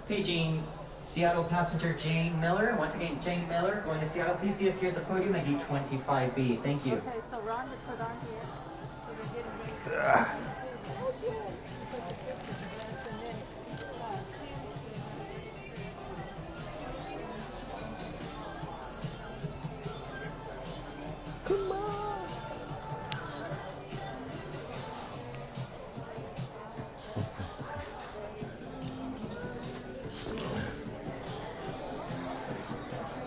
Paging Seattle passenger Jane Miller. Once again, Jane Miller going to Seattle. Please see us here at the podium at D25B. Thank you. Okay, so Ron to put on here. So we're getting ready. Come on.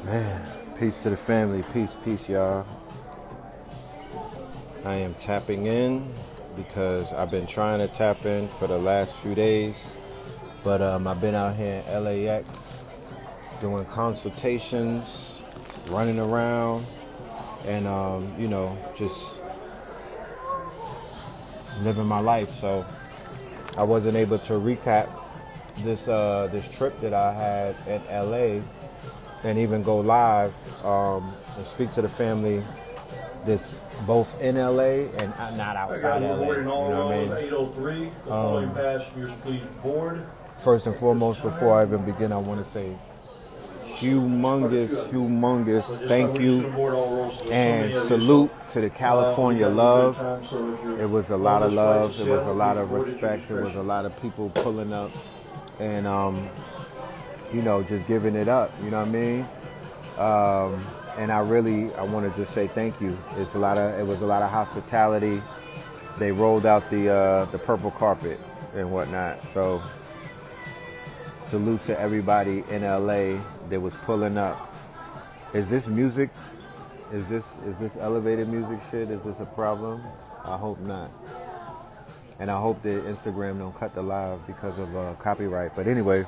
Man, peace to the family. Peace, peace, y'all. I am tapping in because I've been trying to tap in for the last few days. But I've been out here in LAX doing consultations, running around, and, just living my life. So I wasn't able to recap this trip that I had in LA and even go live and speak to the family this both in LA and not outside LA. You know what I mean? 803, the following passengers please board. First and foremost, before I even begin, I want to say humongous thank you and salute to the California love. It was a lot of love. It was a lot of respect. There was a lot of people pulling up and, just giving it up. You know what I mean? And I want to just say thank you. It was a lot of hospitality. They rolled out the purple carpet and whatnot. So salute to everybody in LA that was pulling up. Is this music? Is this elevated music shit? Is this a problem? I hope not. And I hope that Instagram don't cut the live because of copyright. But anyway,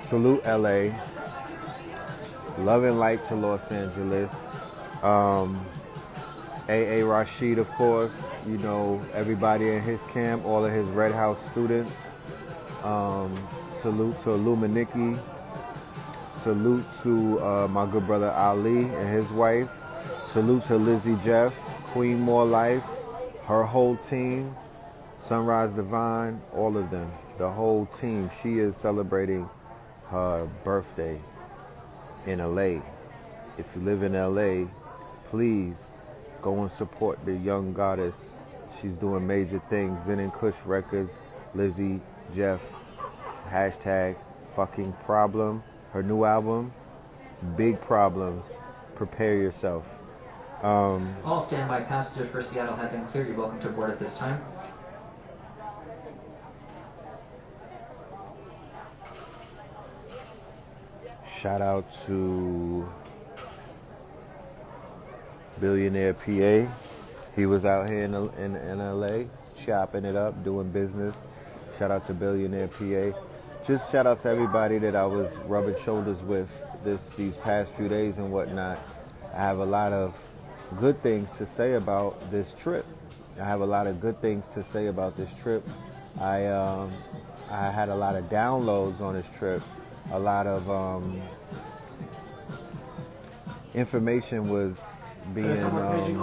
salute LA. Love and light to Los Angeles. A.A. Rashid, of course. You know, everybody in his camp, all of his Red House students. Salute to Illuminiki. Salute to my good brother Ali and his wife. Salute to Lizzie Jeff, Queen More Life, her whole team, Sunrise Divine, all of them, the whole team. She is celebrating her birthday in LA. If you live in LA, please go and support the young goddess. She's doing major things. Zen and Kush Records, Lizzie Jeff, #fucking problem. Her new album, Big Problems. Prepare yourself. All standby passengers for Seattle have been cleared. You're welcome to board at this time. Shout out to Billionaire PA. He was out here in LA, chopping it up, doing business. Shout out to Billionaire PA. Just shout out to everybody that I was rubbing shoulders with these past few days and whatnot. I have a lot of good things to say about this trip. I had a lot of downloads on this trip. A lot of information was being downloaded.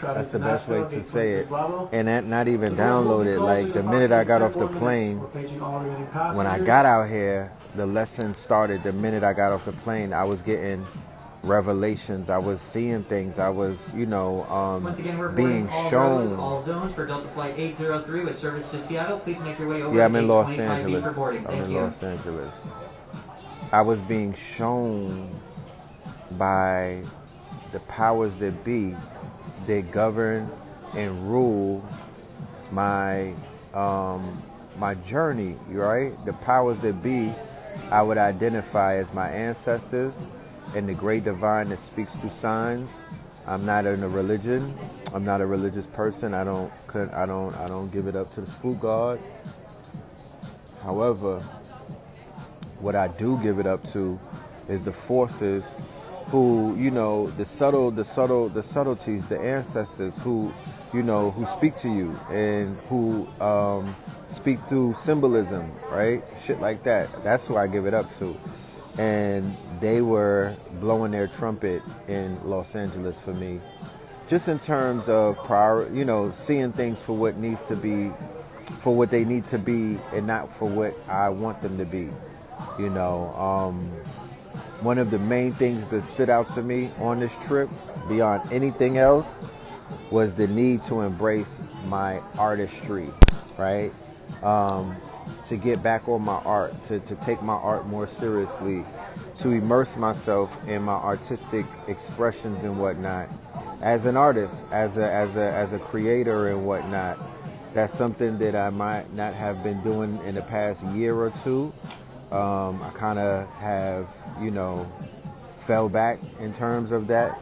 That's the best way to say it. And that not even downloaded. Like the minute I got off the plane, when I got out here, the lesson started. The minute I got off the plane, I was getting revelations. I was seeing things. I was, Once again, we're being all shown. Rows, all zones for Delta Flight 803 with service to Seattle. Please make your way over. Yeah, I'm in Los 825B Angeles. for boarding. Thank you. Los Angeles. I was being shown by the powers that be. They govern and rule my my journey. Right? The powers that be, I would identify as my ancestors and the great divine that speaks through signs. I'm not in a religion. I'm not a religious person. I don't give it up to the spook god. However, what I do give it up to is the forces who, the subtleties, the ancestors who, who speak to you and who speak through symbolism, right? Shit like that. That's who I give it up to. And they were blowing their trumpet in Los Angeles for me, just in terms of seeing things for what needs to be, for what they need to be, and not for what I want them to be. One of the main things that stood out to me on this trip, beyond anything else, was the need to embrace my artistry, right? To get back on my art, to take my art more seriously, to immerse myself in my artistic expressions and whatnot. As an artist, as a creator and whatnot, that's something that I might not have been doing in the past year or two. I kind of have, fell back in terms of that.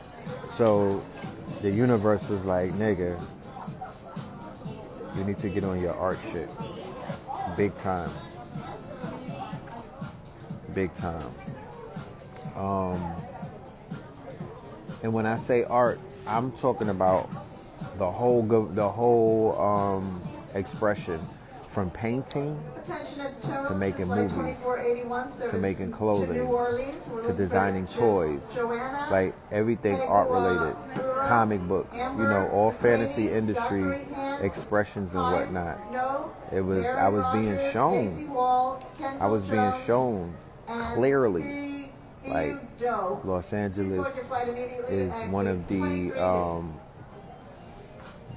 So the universe was like, nigga, you need to get on your art shit. Big time. Big time. And when I say art, I'm talking about the whole expression, from painting to making movies, to making clothing, to designing toys, like everything art related, comic books, all fantasy industry expressions and whatnot. I was being shown clearly, like Los Angeles is one of the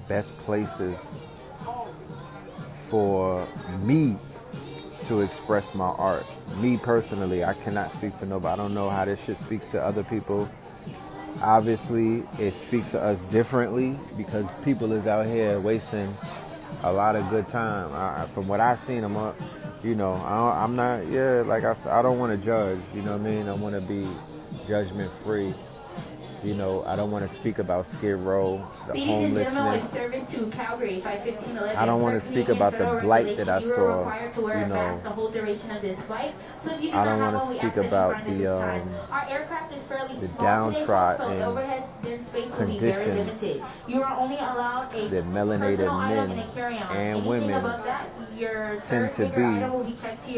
best places for me to express my art. Me personally, I cannot speak for nobody. I don't know how this shit speaks to other people. Obviously, it speaks to us differently because people is out here wasting a lot of good time. From what I've seen, I'm not, like I said, I don't want to judge, you know what I mean? I want to be judgment free. I don't want to speak about Skid Row, the homelessness. I don't want to speak about the blight that I saw. I don't want to speak about the downtrodden conditions that melanated men and women tend to be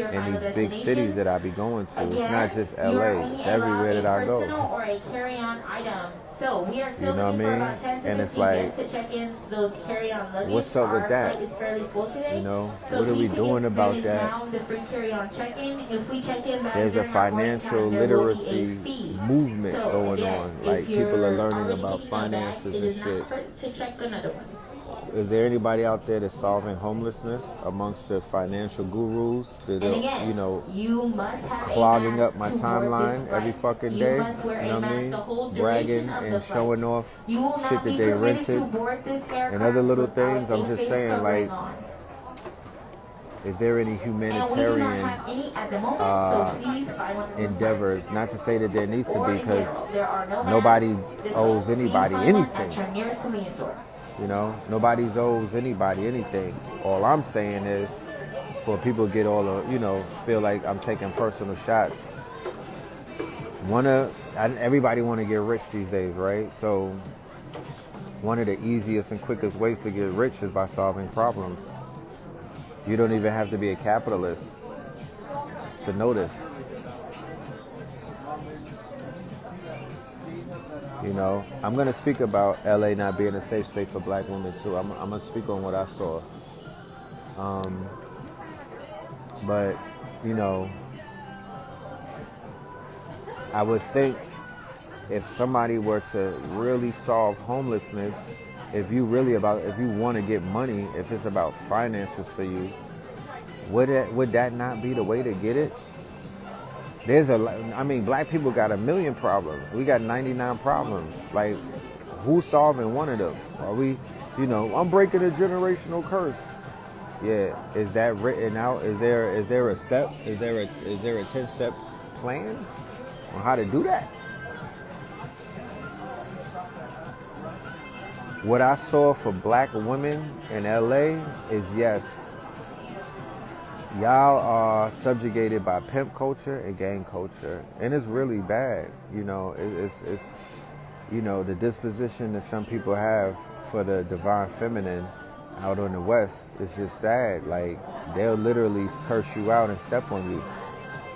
in these big cities that I be going to. It's not just LA, it's everywhere that I go. So we are still looking for about 10 to 15 guests to check in those carry-on luggage. What's up with that? Our flight is fairly full today. What are we doing about that? The free carry-on check-in. If we check in back there's a financial literacy movement going on. Like people are learning about finances and shit. To check another one. Is there anybody out there that's solving homelessness amongst the financial gurus that are, you must have clogging up my timeline every fucking day? You know what I mean? Bragging and showing off shit that they rented and other little things. I'm just saying, like, is there any humanitarian endeavors? Not to say that there needs to be, because nobody owes anybody anything. Nobody owes anybody anything. All I'm saying is, for people to get feel like I'm taking personal shots. Everybody want to get rich these days, right? So one of the easiest and quickest ways to get rich is by solving problems. You don't even have to be a capitalist to know this. I'm going to speak about LA not being a safe state for black women too. I'm going to speak on what I saw. But, I would think if somebody were to really solve homelessness, if you want to get money, if it's about finances for you, would that not be the way to get it? Black people got 1 million problems. We got 99 problems. Like, who's solving one of them? Are we, I'm breaking a generational curse. Yeah, is that written out? Is there a step? Is there a 10-step plan on how to do that? What I saw for black women in LA is, yes, y'all are subjugated by pimp culture and gang culture, and it's really bad. It's the disposition that some people have for the divine feminine. out on the West, it's just sad. Like, they'll literally curse you out and step on you.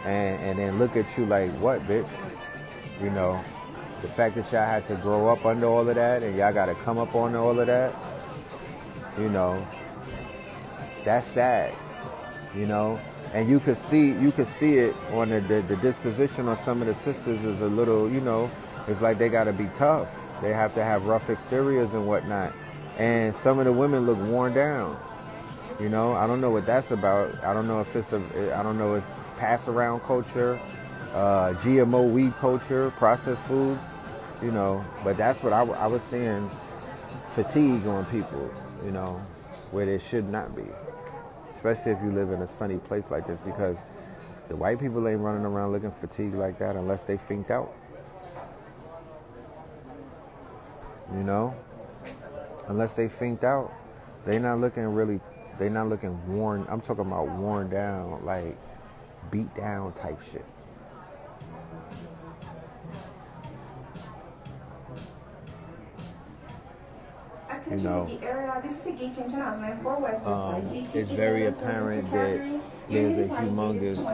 And then look at you like, what, bitch? You know, the fact that y'all had to grow up under all of that and y'all got to come up on all of that, you know, that's sad, you know. And you could see it on the disposition on some of the sisters is a little, you know, it's like they got to be tough. They have to have rough exteriors and whatnot. And some of the women look worn down. You know, I don't know what that's about. I don't know if it's it's pass around culture, GMO weed culture, processed foods, you know. But that's what I was seeing, fatigue on people, you know, where there should not be. Especially if you live in a sunny place like this, because the white people ain't running around looking fatigued like that unless they finked out. You know? Unless they finked out, they not looking worn. I'm talking about worn down, like beat down type shit. You know, it's very apparent that there's a humongous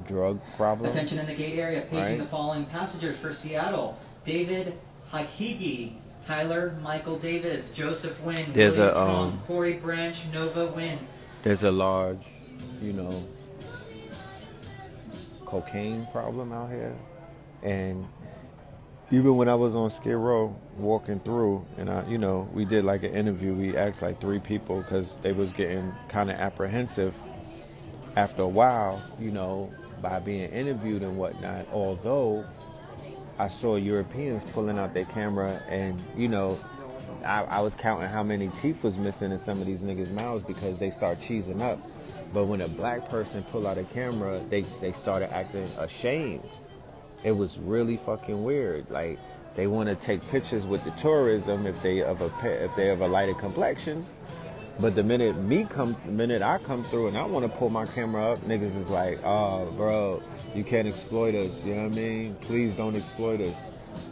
drug problem. Attention in the gate area, paging right? the following passengers for Seattle: David Hakigi, Tyler Michael Davis, Joseph Wynn, There's William Trump, Corey Branch, Nova Wynn. There's a large, you know, cocaine problem out here. And even when I was on Skid Row walking through, and we did like an interview, we asked like 3 people because they was getting kind of apprehensive after a while, you know, by being interviewed and whatnot. Although I saw Europeans pulling out their camera and, you know, I was counting how many teeth was missing in some of these niggas' mouths because they start cheesing up. But when a black person pull out a camera, they started acting ashamed. It was really fucking weird. Like, they want to take pictures with the tourism if they have a lighter complexion. But the minute I come through and I want to pull my camera up, niggas is like, oh, bro, you can't exploit us. You know what I mean? Please don't exploit us.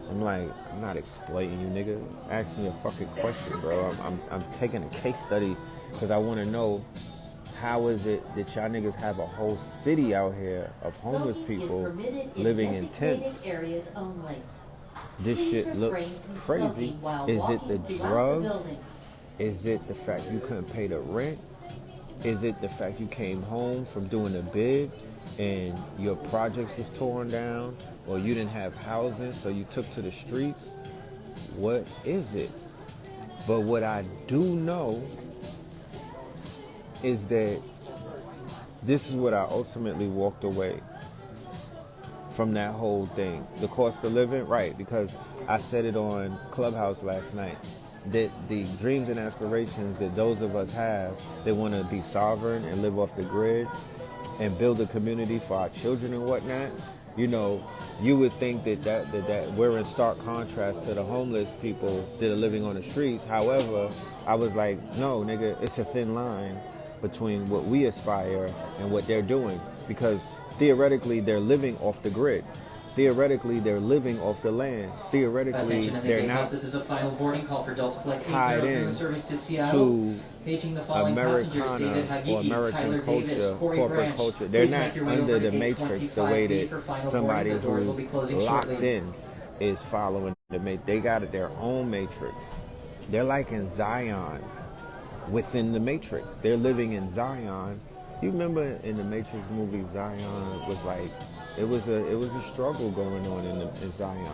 I'm like, I'm not exploiting you, nigga. Ask me a fucking question, bro. I'm taking a case study because I want to know, how is it that y'all niggas have a whole city out here of homeless people living in tents? Areas only. This shit looks crazy. Is it the drugs? Is it the fact you couldn't pay the rent? Is it the fact you came home from doing a bid and your projects was torn down, or you didn't have housing so you took to the streets? What is it? But what I do know is that this is what I ultimately walked away from that whole thing. The cost of living, right, because I said it on Clubhouse last night, that the dreams and aspirations that those of us have, they want to be sovereign and live off the grid and build a community for our children and whatnot. You know, you would think that we're in stark contrast to the homeless people that are living on the streets. However, I was like, no, nigga, it's a thin line between what we aspire and what they're doing, because theoretically they're living off the grid. Theoretically, they're living off the land. Theoretically, they're not. This is a final boarding call for Delta Flight tied in service to Seattle. Paging the following passengers: David Americana Hagigi, or American Tyler culture, Davis, Corey corporate Branch. culture. They're Please not make your way under over the to gate matrix the way 25B for that final somebody boarding. The doors will be who's closing locked shortly. in is following the matrix. They got their own matrix. They're like in Zion within the matrix. They're living in Zion. You remember in the Matrix movie, Zion was like, it was a struggle going on in Zion.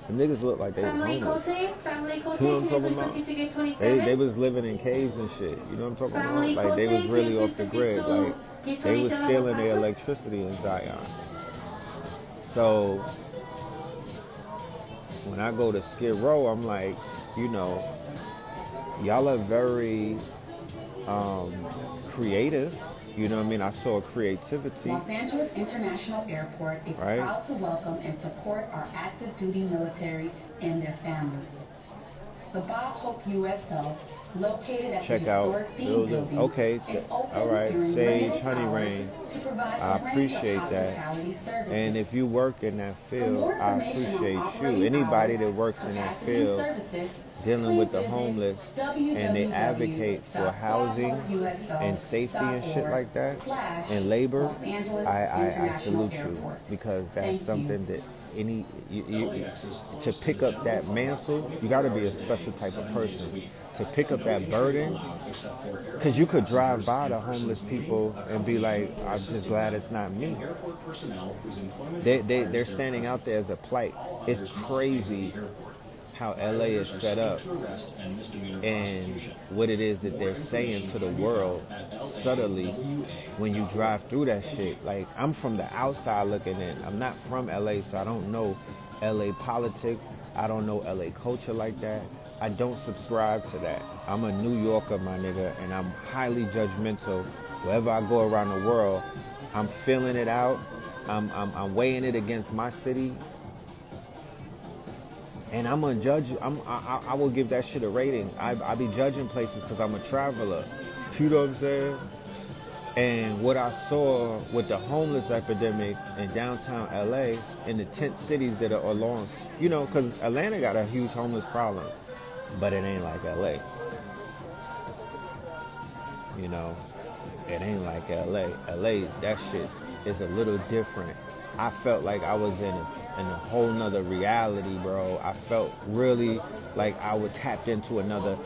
The niggas look like they was homeless. Family Cote, You know what I'm can you talking please about? proceed to gate 27? They was living in caves and shit. You know what I'm talking Family about? Like, they was Cote, really can you off the please grid. proceed to Like, gate they was 27 stealing their Plaza? electricity in Zion. So when I go to Skid Row, I'm like, you know, y'all are very creative. You know what I mean? I saw creativity. Los Angeles International Airport is proud to welcome and support our active duty military and their families. The Bob Hope U.S. Health, located at Check the out historic Dean building. Building, Okay, is open all right. during Sage, limited Honey hours Rain. to provide I a range of appreciate that. hospitality services. And if you work in that For field, more I information on appreciate operating you. Anybody hours, that works in that capacity field, services, dealing with the homeless, and they advocate for housing and safety and shit like that, and labor, I salute you, because that's something that to pick up that mantle, you got to be a special type of person to pick up that burden, because you could drive by the homeless people and be like, I'm just glad it's not me. They're standing out there as a plight. It's crazy how LA is set up and what it is that they're saying to the world subtly when you drive through that shit. Like, I'm from the outside looking in. I'm not from LA, so I don't know LA politics. I don't know LA culture like that. I don't subscribe to that. I'm a New Yorker, my nigga, and I'm highly judgmental. Wherever I go around the world, I'm feeling it out. I'm weighing it against my city. And I'm gonna judge. I will give that shit a rating. I be judging places because I'm a traveler. You know what I'm saying? And what I saw with the homeless epidemic in downtown LA, in the tent cities that are along, you know, because Atlanta got a huge homeless problem, but it ain't like LA. You know, it ain't like LA. LA, that shit is a little different. I felt like I was in a whole nother reality, bro. I felt really like I would tapped into another,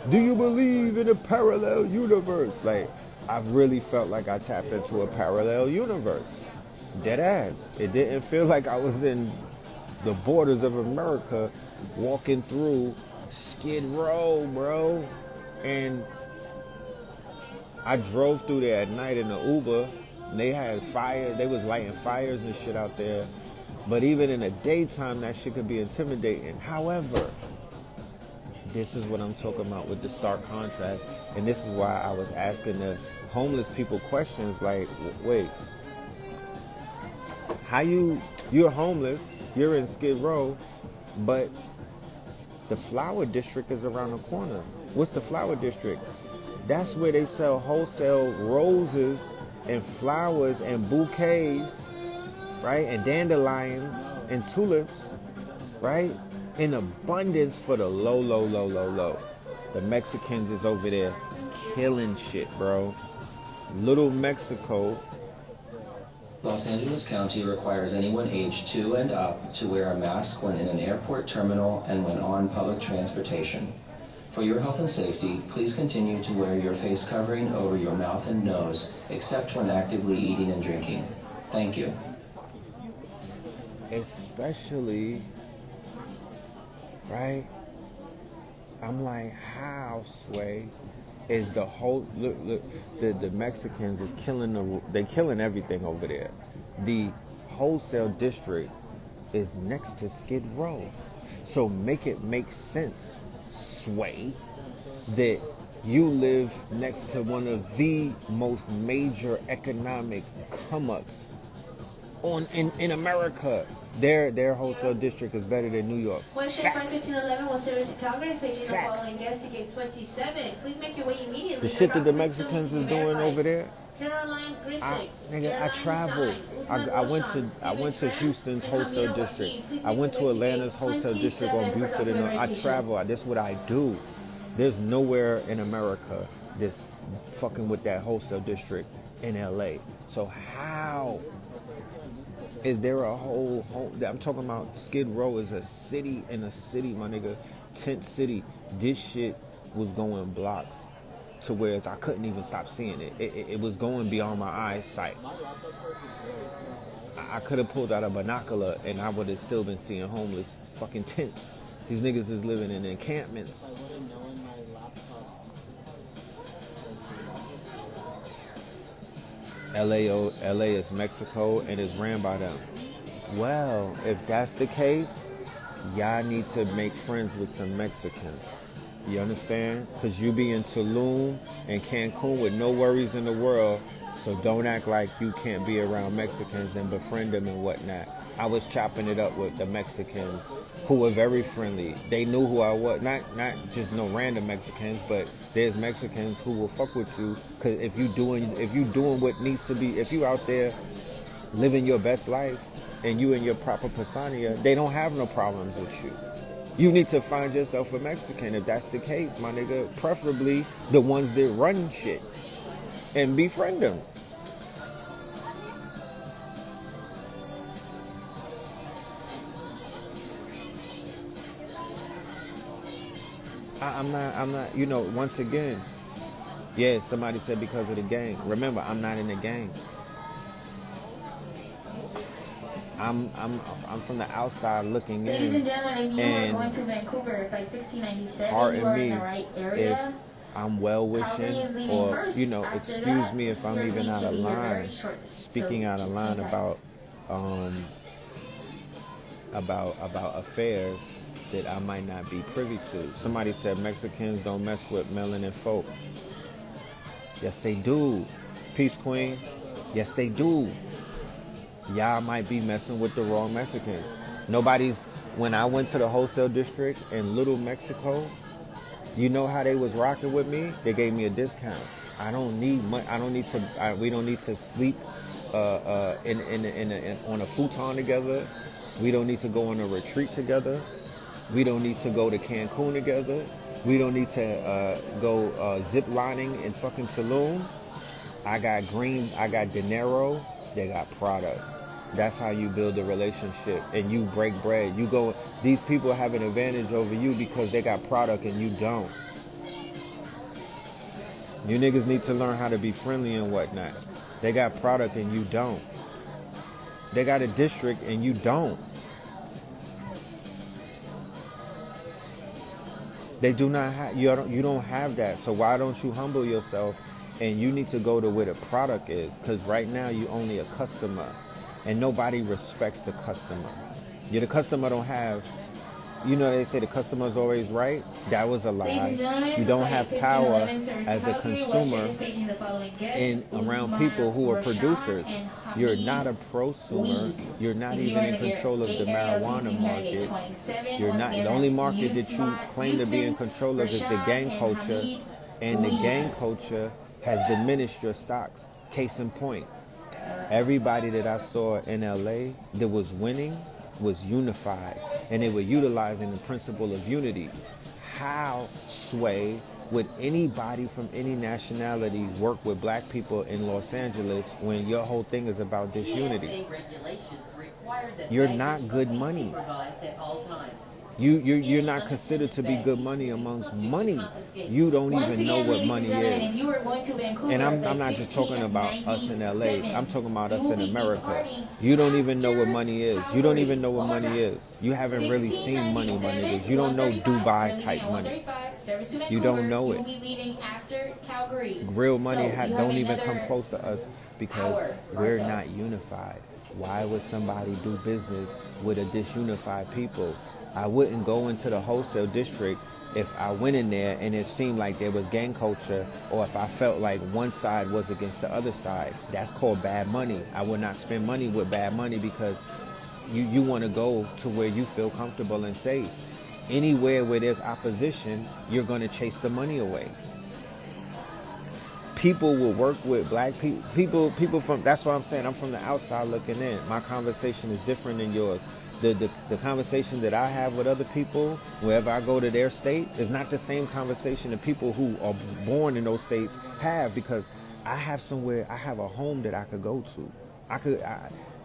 do you believe in a parallel universe? Like, I really felt like I tapped into a parallel universe. Dead ass. It didn't feel like I was in the borders of America walking through Skid Row, bro. And I drove through there at night in the Uber. And they had fire. They was lighting fires and shit out there. But even in the daytime, that shit could be intimidating. However, this is what I'm talking about with the stark contrast. And this is why I was asking the homeless people questions like, wait, how you're homeless, you're in Skid Row, but the Flower District is around the corner. What's the Flower District? That's where they sell wholesale roses and flowers and bouquets, right? And dandelions and tulips, right? In abundance for the low. The Mexicans is over there killing shit, bro. Little Mexico. Los Angeles County requires anyone aged 2 and up to wear a mask when in an airport terminal and when on public transportation. For your health and safety, please continue to wear your face covering over your mouth and nose, except when actively eating and drinking. Thank you. Especially, right? I'm like, how, Sway, is the whole, look, the Mexicans is killing they killing everything over there. The wholesale district is next to Skid Row. So make it make sense, Sway, that you live next to one of the most major economic come-ups in America. Their wholesale district is better than New York. Question 51511 will service to Calgary. Paging the following guest to gate 27. Please make your way immediately. The shit that the Mexicans is doing over there. Caroline Grizzly. I traveled. I went to Houston's wholesale district. I went to Atlanta's wholesale district on Buford. And I travel. That's what I do. There's nowhere in America that's fucking with that wholesale district in LA. So how is there a whole I'm talking about Skid Row is a city in a city, my nigga. Tent city. This shit was going blocks to where I couldn't even stop seeing it. It was going beyond my eyesight. I could have pulled out a binocular and I would have still been seeing homeless fucking tents. These niggas is living in encampments. LA is Mexico and is ran by them. Well, if that's the case, y'all need to make friends with some Mexicans. You understand? Because you be in Tulum and Cancun with no worries in the world, so don't act like you can't be around Mexicans and befriend them and whatnot. I was chopping it up with the Mexicans who were very friendly. They knew who I was. Not just no random Mexicans, but there's Mexicans who will fuck with you. Because if you doing what needs to be, if you out there living your best life and you in your proper persona, they don't have no problems with you. You need to find yourself a Mexican. If that's the case, my nigga, preferably the ones that run shit, and befriend them. I'm not, you know, once again, yeah, somebody said because of the gang. Remember, I'm not in the gang. I'm from the outside looking in. Ladies and gentlemen, if you are going to Vancouver, flight 1697, you are in the right area. If I'm well wishing, or you know, excuse me if I'm even out of line, speaking out of line about affairs that I might not be privy to. Somebody said Mexicans don't mess with melanin folk. Yes, they do. Peace, Queen. Yes, they do. Y'all might be messing with the wrong Mexicans. When I went to the wholesale district in Little Mexico, you know how they was rocking with me? They gave me a discount. I don't need money. We don't need to sleep on a futon together. We don't need to go on a retreat together. We don't need to go to Cancun together. We don't need to go zip lining in fucking Tulum. I got dinero. They got product. That's how you build a relationship and you break bread. These people have an advantage over you because they got product and you don't. You niggas need to learn how to be friendly and whatnot. They got product and you don't. They got a district and you don't. They do not have, you don't have that. So why don't you humble yourself and you need to go to where the product is? Because right now you only a customer and nobody respects the customer. The customer don't have, you know, they say the customer's always right. That was a lie. You don't have power as a consumer and around people who are producers. You're not a prosumer. You're not even in control of the marijuana market. You're not. The only market that you claim to be in control of is the gang culture, and the gang culture has diminished your stocks. Case in point, everybody that I saw in LA that was winning was unified, and they were utilizing the principle of unity. How, Sway, would anybody from any nationality work with black people in Los Angeles when your whole thing is about disunity? You're not good money. You're not considered to be good money amongst money. You don't even know what money is. And I'm not just talking about us in LA. I'm talking about us in America. You don't even know what money is. You don't even know what money is. You haven't really seen money, my niggas. You don't know Dubai type money. You don't know it. Real money don't even come close to us because we're not unified. Why would somebody do business with a disunified people? I wouldn't go into the wholesale district if I went in there and it seemed like there was gang culture, or if I felt like one side was against the other side. That's called bad money. I would not spend money with bad money because you want to go to where you feel comfortable and safe. Anywhere where there's opposition, you're going to chase the money away. People will work with black people from, that's what I'm saying, I'm from the outside looking in. My conversation is different than yours. The conversation that I have with other people, wherever I go to their state, is not the same conversation that people who are born in those states have, because I have a home that I could go to.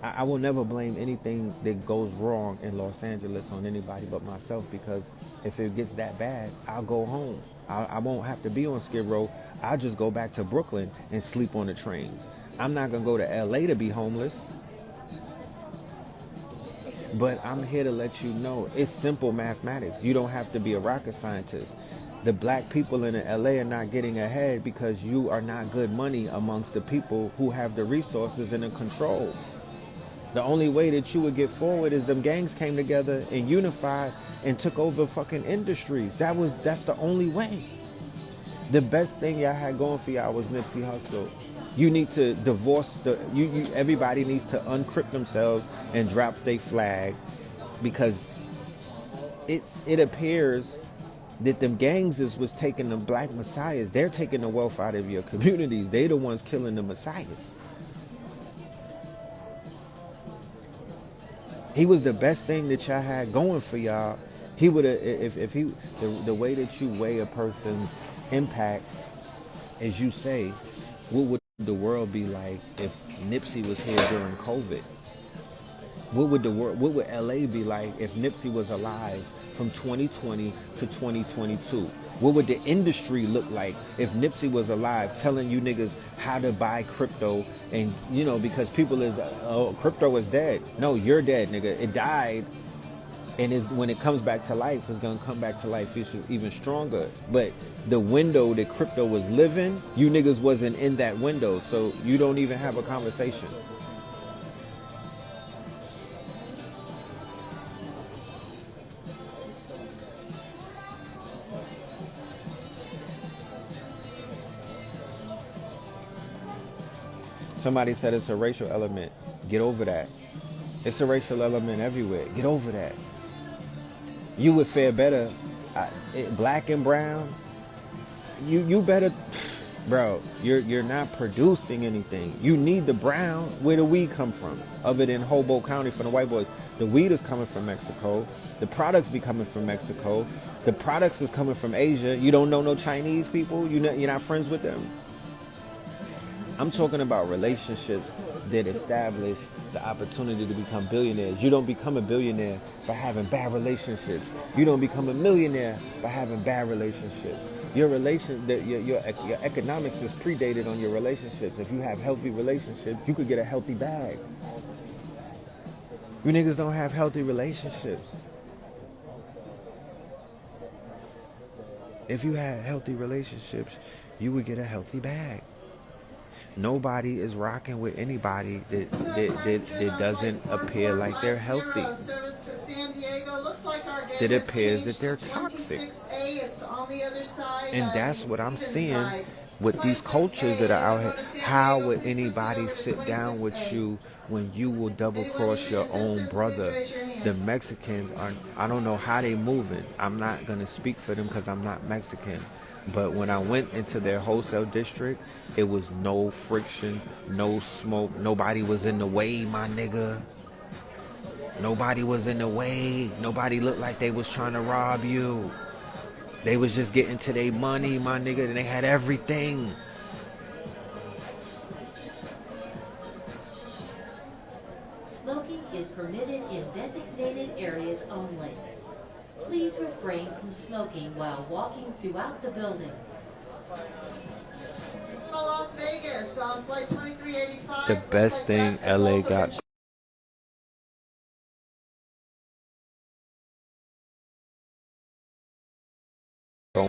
I will never blame anything that goes wrong in Los Angeles on anybody but myself, because if it gets that bad, I'll go home. I won't have to be on Skid Row. I'll just go back to Brooklyn and sleep on the trains. I'm not going to go to LA to be homeless. But I'm here to let you know it's simple mathematics. You don't have to be a rocket scientist. The black people in LA are not getting ahead because you are not good money amongst the people who have the resources and the control. The only way that you would get forward is them gangs came together and unified and took over fucking industries. That's the only way. The best thing y'all had going for y'all was Nipsey Hussle. You need to divorce everybody needs to uncrypt themselves and drop their flag, because it appears that them gangs was taking the black messiahs. They're taking the wealth out of your communities. They the ones killing the messiahs. He was the best thing that y'all had going for y'all He would have, if he, the way that you weigh a person's impact, as you say, what would the world be like if Nipsey was here during COVID? What would LA be like if Nipsey was alive from 2020 to 2022? What would the industry look like if Nipsey was alive telling you niggas how to buy crypto? And, you know, because people is, oh, crypto is dead. No, you're dead, nigga. It died. And when it comes back to life, it's going to come back to life even stronger. But the window that crypto was living, you niggas wasn't in that window. So you don't even have a conversation. Somebody said it's a racial element. Get over that. It's a racial element everywhere. Get over that. You would fare better, black and brown. You better, bro. You're not producing anything. You need the brown. Where the weed come from? Other than Hoboken County from the white boys, the weed is coming from Mexico. The products be coming from Mexico. The products is coming from Asia. You don't know no Chinese people. You're not friends with them. I'm talking about relationships that establish the opportunity to become billionaires. You don't become a billionaire by having bad relationships. You don't become a millionaire by having bad relationships. Your economics is predated on your relationships. If you have healthy relationships, you could get a healthy bag. You niggas don't have healthy relationships. If you had healthy relationships, you would get a healthy bag. Nobody is rocking with anybody that doesn't appear like they're healthy. That appears that they're toxic. And that's what I'm seeing with these cultures that are out here. How would anybody sit down with you when you will double cross your own brother? The Mexicans are, I don't know how they moving. I'm not going to speak for them because I'm not Mexican. But when I went into their wholesale district, it was no friction, no smoke. Nobody was in the way, my nigga. Nobody was in the way. Nobody looked like they was trying to rob you. They was just getting to their money, my nigga, and they had everything. Smoking is permitted in designated areas only. Please refrain from smoking while walking throughout the building. Las Vegas on flight 2385. The best thing LA got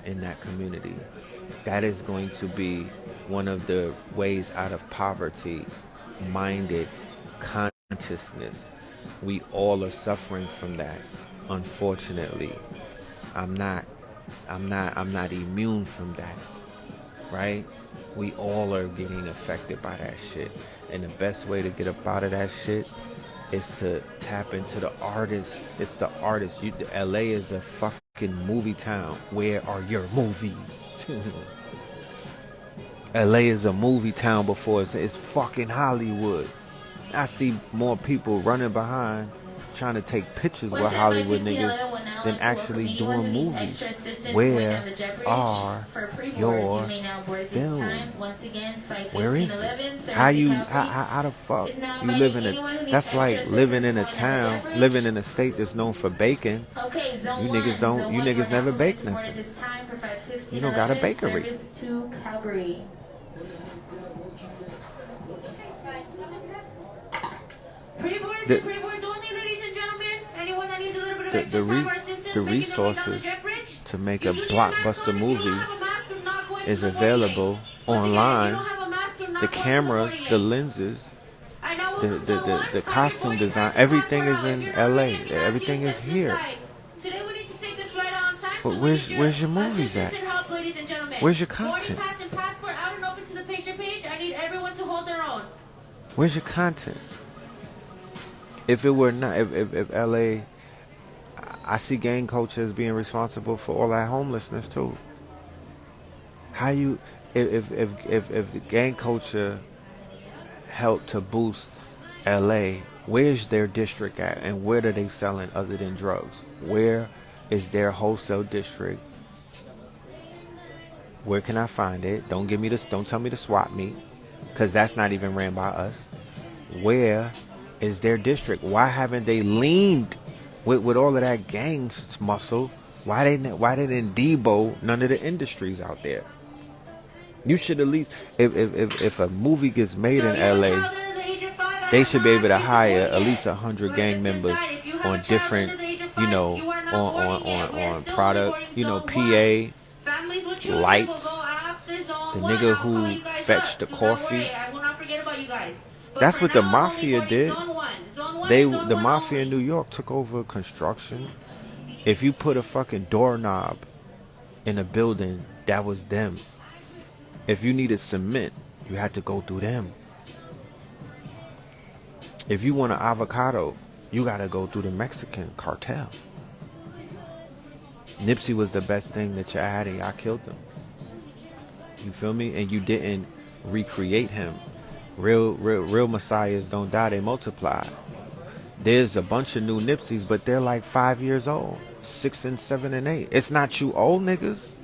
in that community. That is going to be one of the ways out of poverty, minded consciousness. We all are suffering from that. Unfortunately, I'm not immune from that, right? We all are getting affected by that shit. And the best way to get up out of that shit is to tap into the artists. It's the artists. LA is a fucking movie town. Where are your movies? LA is a movie town before it's fucking Hollywood. I see more people running behind trying to take pictures with Hollywood niggas than actually doing movies. Where are your films? Where is it? How the fuck you live in a? That's like living in a town, living in a state that's known for baking. You niggas never bake nothing. You don't got a bakery. The resources to make a blockbuster movie is available online. The cameras, the lenses, the costume design, everything is in LA. Everything is here. But where's your movies at? Where's your content? Where's your content? If it were not, if LA, I see gang culture as being responsible for all that homelessness too. How you, if the gang culture helped to boost LA, where's their district at, and where are they selling other than drugs? Where is their wholesale district? Where can I find it? Don't give me this. Don't tell me to swap me, because that's not even ran by us. Where is their district? Why haven't they leaned with all of that gang muscle? Why didn't Debo none of the industries out there? You should at least, if a movie gets made in LA, they should be able to hire at least 100 gang members on different, on product, PA, lights, the nigga who fetched the coffee. That's what the mafia did. The mafia in New York took over construction. If you put a fucking doorknob in a building, that was them. If you needed cement, you had to go through them. If you want an avocado, you gotta go through the Mexican cartel. Nipsey was the best thing that you had, and y'all killed him. You feel me? And you didn't recreate him. Real messiahs don't die, they multiply. There's a bunch of new Nipseys, but they're like 5 years old, 6 and 7 and 8. It's not you old niggas.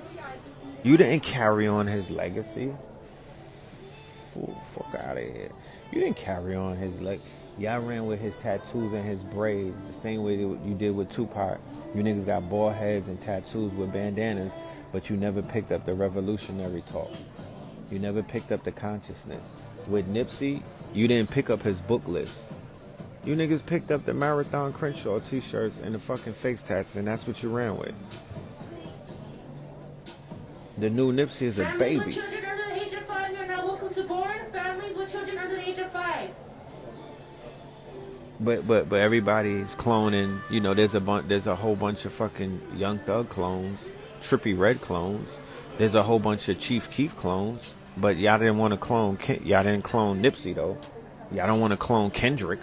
You didn't carry on his legacy. Ooh, fuck out of here. You didn't carry on his legacy. Y'all ran with his tattoos and his braids the same way that you did with Tupac. You niggas got bald heads and tattoos with bandanas, but you never picked up the revolutionary talk. You never picked up the consciousness. With Nipsey, you didn't pick up his book list. You niggas picked up the Marathon Crenshaw t-shirts and the fucking face tats, and that's what you ran with. The new Nipsey is a baby. Families with children under the age of 5, you're not welcome to board. Families with children under the age of 5. But everybody's cloning. There's a whole bunch of fucking Young Thug clones, Trippie Redd clones. There's a whole bunch of Chief Keef clones. But y'all didn't want to clone. Y'all didn't clone Nipsey though. Y'all don't want to clone Kendrick.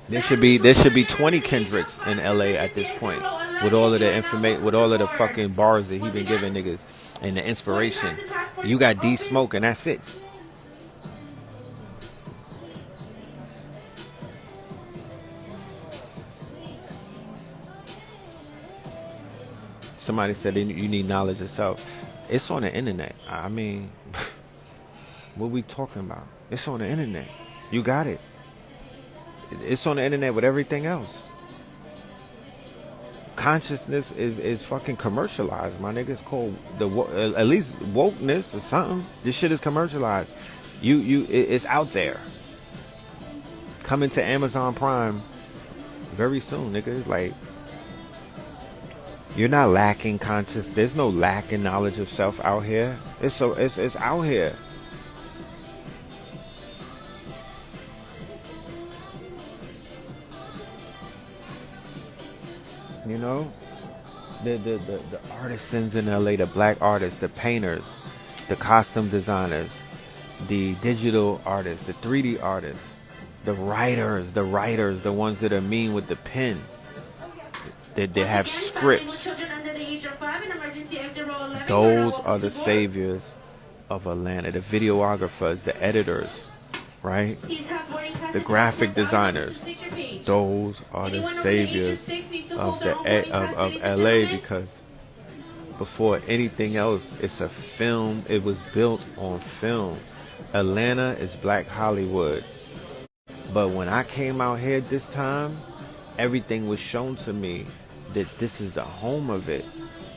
There should be 20 Kendricks in LA at this point, with all of the information, with all of the fucking bars that he been giving niggas and the inspiration. You got D Smoke and that's it. Somebody said you need knowledge of self. It's on the internet. I mean, what we talking about? It's on the internet. You got it. It's on the internet with everything else. Consciousness is fucking commercialized, my nigga. It's called at least wokeness or something. This shit is commercialized. It's out there. Coming to Amazon Prime very soon, nigga. Like, you're not lacking conscious. There's no lack in knowledge of self out here. It's out here. You know, the artisans in LA, the black artists, the painters, the costume designers, the digital artists, the 3D artists, the writers, the ones that are mean with the pen. They have scripts. Those are the saviors of Atlanta. The videographers, the editors, right? The graphic designers. Those are the saviors of LA, because before anything else, it's a film. It was built on film. Atlanta is Black Hollywood. But when I came out here this time, everything was shown to me that this is the home of it.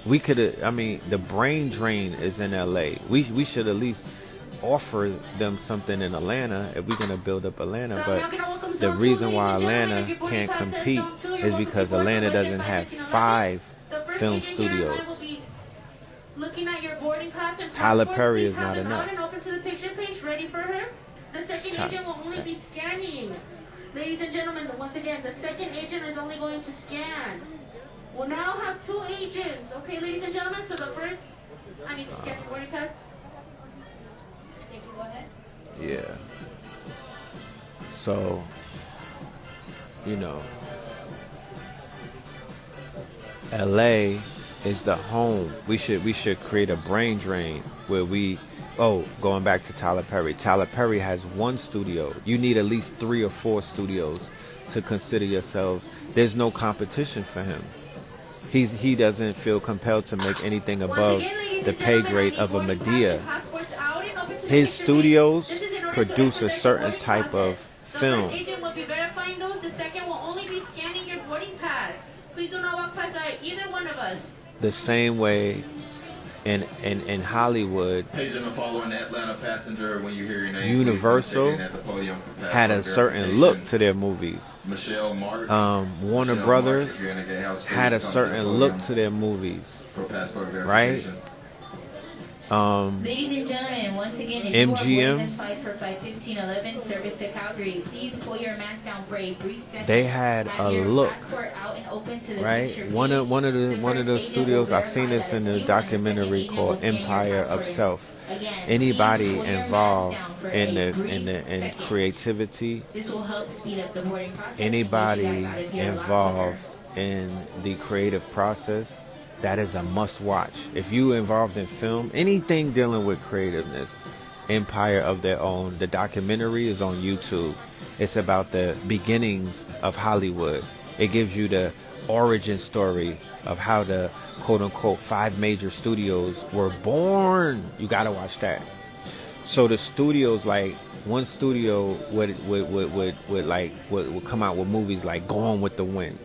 We could have, the brain drain is in LA. We should at least offer them something in Atlanta if we're going to build up Atlanta. But the reason why Atlanta can't compete is because Atlanta doesn't have 5 film studios. Tyler Perry is not enough. The second agent will only be scanning. Ladies and gentlemen, once again, the second agent is only going to scan. We'll now have 2 agents. Okay, ladies and gentlemen, so the first, I need to scan your boarding pass. Thank you, go ahead. Yeah. So, LA is the home. We should create a brain drain where going back to Tyler Perry. Tyler Perry has 1 studio. You need at least 3 or 4 studios to consider yourselves There's no competition for him. He doesn't feel compelled to make anything above the pay grade of a Medea. His studios produce a certain type of film. The first agent will be verifying those. The second will only be scanning your boarding pass. Please do not walk past either one of us. The same way in Hollywood, Agent following Atlanta passenger when you hear your name. Universal had a certain look to their movies. Michelle Mark, Warner Michelle Brothers Mark, had a certain look to their movies. for passport Right? verification. Ladies and gentlemen, once again, if you are MGM, boarding this flight for flight 1511, service to Calgary, please pull your mask down for a brief second. they had Have a your look, passport out and open to the right? picture One of page. the first studios, agent I will seen this verify in that the it's you, and the documentary second called agent will scan your Empire of passport. Self. Again, Anybody please pull your mask involved down for in a the brief in second. creativity, This will help speed up the boarding process. anybody and get you guys out of here a lot involved quicker. in the creative process, that is a must watch. If you involved in film, anything dealing with creativeness, Empire of Their Own, the documentary is on YouTube. It's about the beginnings of Hollywood. It gives you the origin story of how the quote unquote 5 major studios were born. You gotta watch that. So the studios, like one studio would come out with movies like Gone with the Wind.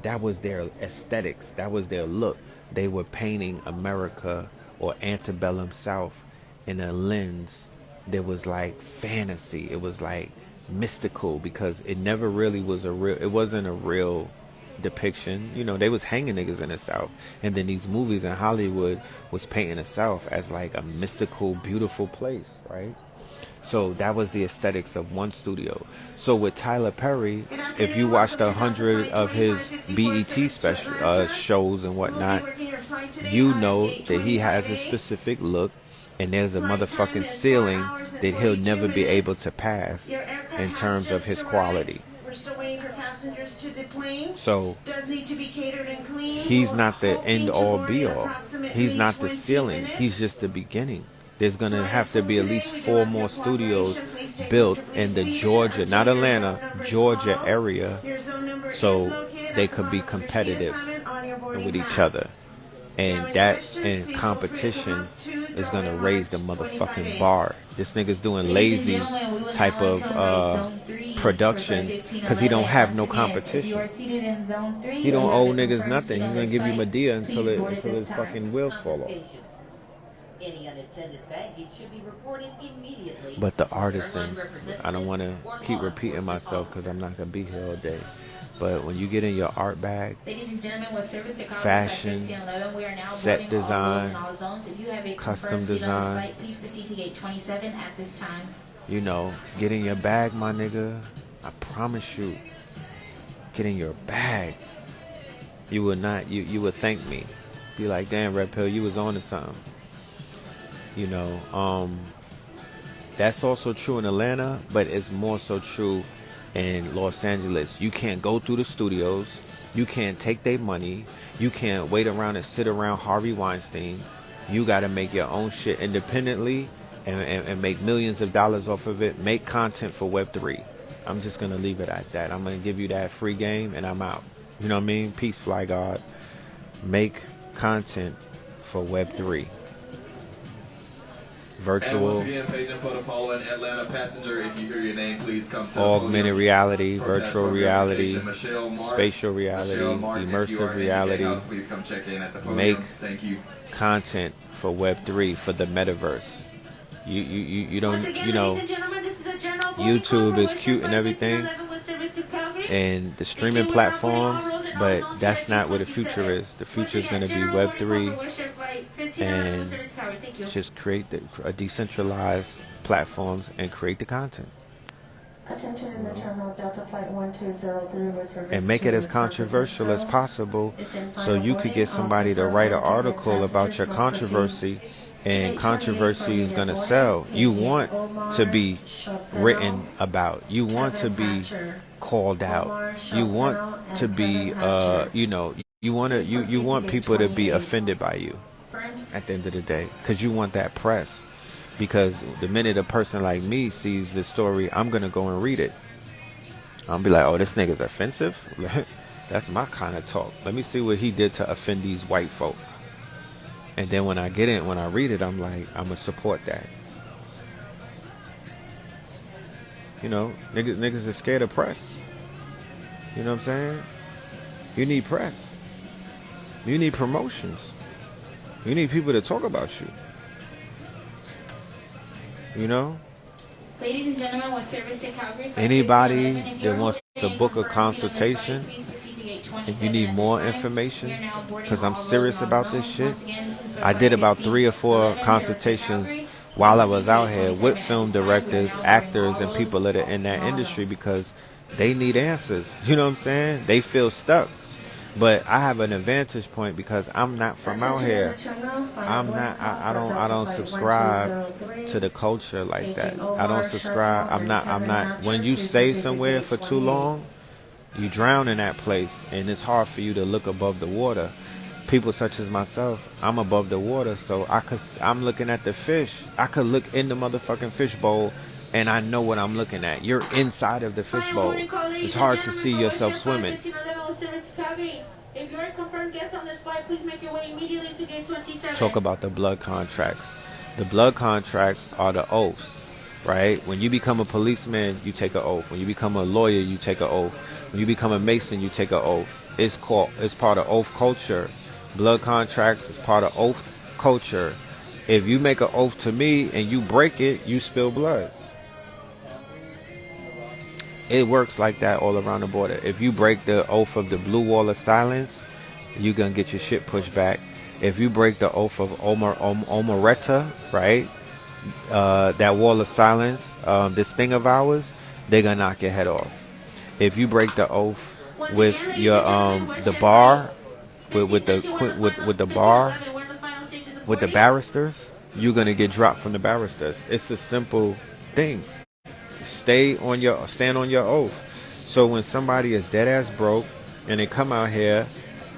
That was their aesthetics. That was their look. They were painting America or antebellum South in a lens that was like fantasy. It was like mystical because it never really was it wasn't a real depiction. You know, they was hanging niggas in the South. And then these movies in Hollywood was painting the South as like a mystical, beautiful place, right? So that was the aesthetics of one studio. So with Tyler Perry, if you watched 100 of his BET special shows and whatnot, you know that he has a specific look, and there's a motherfucking ceiling that he'll never be able to pass in terms of his quality. We're still waiting for passengers to deplane. So Does need to be catered and cleaned. he's not the end all Hoping to be board in all. approximately He's not the 20 ceiling. minutes. He's just the beginning. There's going to have to be at least 4 more studios built in the Georgia, not Atlanta, Georgia area, so they could be competitive with each other. And that and competition is going to raise the motherfucking bar. This nigga's doing lazy type of production because he don't have no competition. He don't owe niggas nothing. He's going to give you Medea until his fucking wheels fall off. Any unattended baggage should be reported immediately. But the artisans, I don't want to keep repeating myself because I'm not going to be here all day. But when you get in your art bag, Ladies and gentlemen, with service to fashion, 1511, we are now set boarding all rows design, and all zones. If you have a custom confirmed seat on this design. flight, please proceed to gate 27 at this time. you know, get in your bag, my nigga. I promise you, get in your bag. You would not, you would thank me. Be like, damn, Red Pill, you was on to something. You know, that's also true in Atlanta, but it's more so true in Los Angeles. You can't go through the studios. You can't take their money. You can't wait around and sit around Harvey Weinstein. You got to make your own shit independently and make millions of dollars off of it. Make content for Web3. I'm just going to leave it at that. I'm going to give you that free game and I'm out. You know what I mean? Peace, Fly God. Make content for Web3. Virtual, And once again, paging for the following Atlanta passenger. If you hear your name, please come to augmented reality, for virtual passport reality, verification. Michelle Mark, spatial reality, Michelle Mark, if you are immersive in reality. the gatehouse, please come check in at the podium. Make Thank you. content for Web3, for the metaverse. You don't, Once again, you know, ladies and gentlemen, this is a general boarding YouTube call is for cute and Western everything, 1511 with service to Calgary. and the streaming platforms, but that's not where the future is. The future is going to be Web3 and just create a decentralized platforms and create the content. Attention in the terminal Delta Flight 1203 with service And make it to as San controversial as Francisco. possible It's in so final you could boarding. get somebody to All write an confirmed article about your passengers must controversy, and proceed. controversy is going to sell. You want to be written about. You want to be called out. You want to be, you know, you want people to be offended by you at the end of the day because you want that press. Because the minute a person like me sees this story, I'm going to go and read it. I'll be like, oh, this nigga's offensive? That's my kind of talk. Let me see what he did to offend these white folk. And then when I get it, when I read it, I'm like, I'm going to support that. You know, niggas are scared of press. You know what I'm saying? You need press. You need promotions. You need people to talk about you. You know? Ladies and gentlemen, with service to Calgary, anybody that wants to book a consultation, if you need more information, because I'm serious about this shit, I did about 3 or 4 consultations while I was out here with film directors, actors, and people that are in that industry because they need answers. You know what I'm saying? They feel stuck. But I have an advantage point because I'm not from out here. I don't subscribe to the culture like that. I don't subscribe. I'm not. When you stay somewhere for too long, you drown in that place, and it's hard for you to look above the water. People such as myself, I'm above the water, so I'm looking at the fish. I could look in the motherfucking fish bowl, and I know what I'm looking at. You're inside of the fish bowl. It's hard to see yourself swimming. If you're a confirmed guest on this flight, please make your way immediately to gate 27. Talk about the blood contracts. The blood contracts are the oaths, right? When you become a policeman, you take an oath. When you become a lawyer, you take an oath. When you become a mason, you take an oath. It's part of oath culture. Blood contracts is part of oath culture. If you make an oath to me and you break it, you spill blood. It works like that all around the border. If you break the oath of the blue wall of silence, you're going to get your shit pushed back. If you break the oath of Omerta, right, that wall of silence, this thing of ours, they're going to knock your head off. If you break the oath with your the bar, with the bar, with the barristers, you're going to get dropped from the barristers. It's a simple thing. Stand on your oath. So when somebody is dead ass broke and they come out here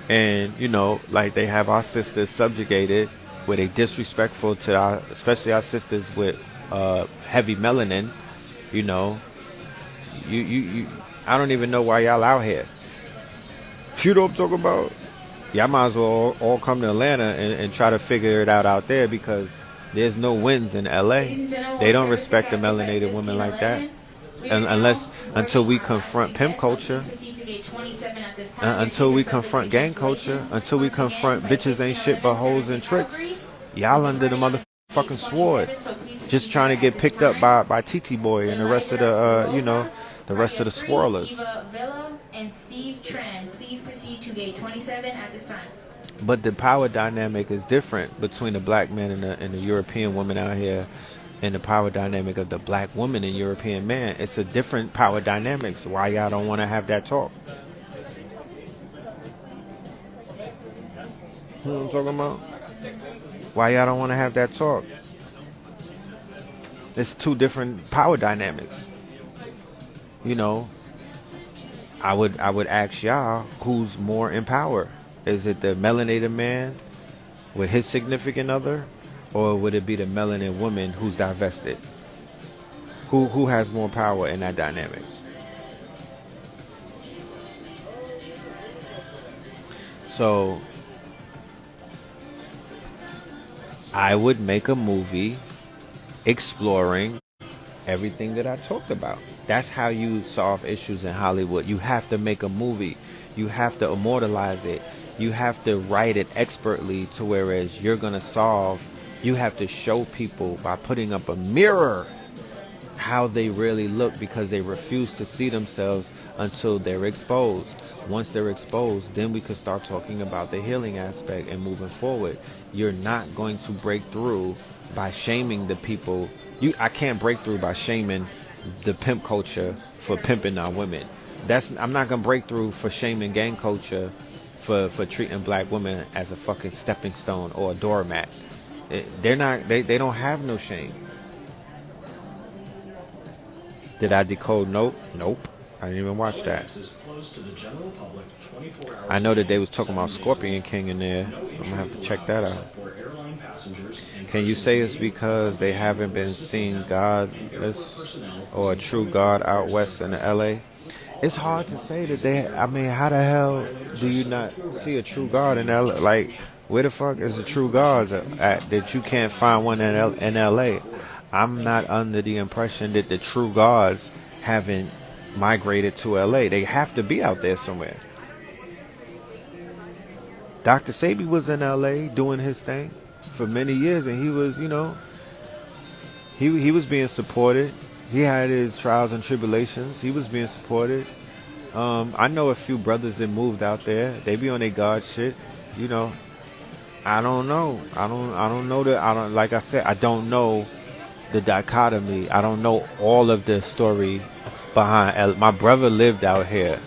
and, you know, like they have our sisters subjugated, where they disrespectful to especially our sisters with heavy melanin, you know, you I don't even know why y'all out here. You know what I'm talking about? Y'all might as well all come to Atlanta and try to figure it out there, because there's no wins in LA. They don't respect the melanated women like that. Until we confront pimp culture, until we confront gang culture, until we confront bitches ain't shit but hoes and tricks. Y'all under the motherfucking sword, just trying to get picked up by TT Boy and the rest of the the rest of the swirlers. And Steve Tran, please proceed to gate 27 at this time. But the power dynamic is different between the black man and the European woman out here, and the power dynamic of the black woman and European man. It's a different power dynamics. Why y'all don't want to have that talk? You know what I'm talking about? Why y'all don't want to have that talk? It's 2 different power dynamics. You know, I would ask y'all, who's more in power? Is it the melanated man with his significant other, or would it be the melanated woman who's divested? Who has more power in that dynamic? So I would make a movie exploring everything that I talked about. That's how you solve issues in Hollywood. You have to make a movie. You have to immortalize it. You have to write it expertly to whereas you're going to solve. You have to show people by putting up a mirror how they really look, because they refuse to see themselves until they're exposed. Once they're exposed, then we could start talking about the healing aspect and moving forward. You're not going to break through by shaming the people. I can't break through by shaming the pimp culture for pimping our women. I'm not gonna break through for shaming gang culture for treating black women as a fucking stepping stone or a doormat. They don't have no shame. Did I decode? Nope. I didn't even watch that. I know that they was talking about Scorpion King in there. I'm gonna have to check that out. Can you say it's because they haven't been seeing godless or a true God out west in the LA? It's hard to say that they. I mean, how the hell do you not see a true God in LA? Like, where the fuck is the true gods at that you can't find one in LA? I'm not under the impression that the true gods haven't migrated to LA. They have to be out there somewhere. Dr. Sebi was in LA doing his thing for many years, and he was, you know, he was being supported. He had his trials and tribulations. He was being supported. I know a few brothers that moved out there. They be on their God shit, you know. I don't know. I don't know that. Like I said, I don't know the dichotomy. I don't know all of the story behind. My brother lived out here.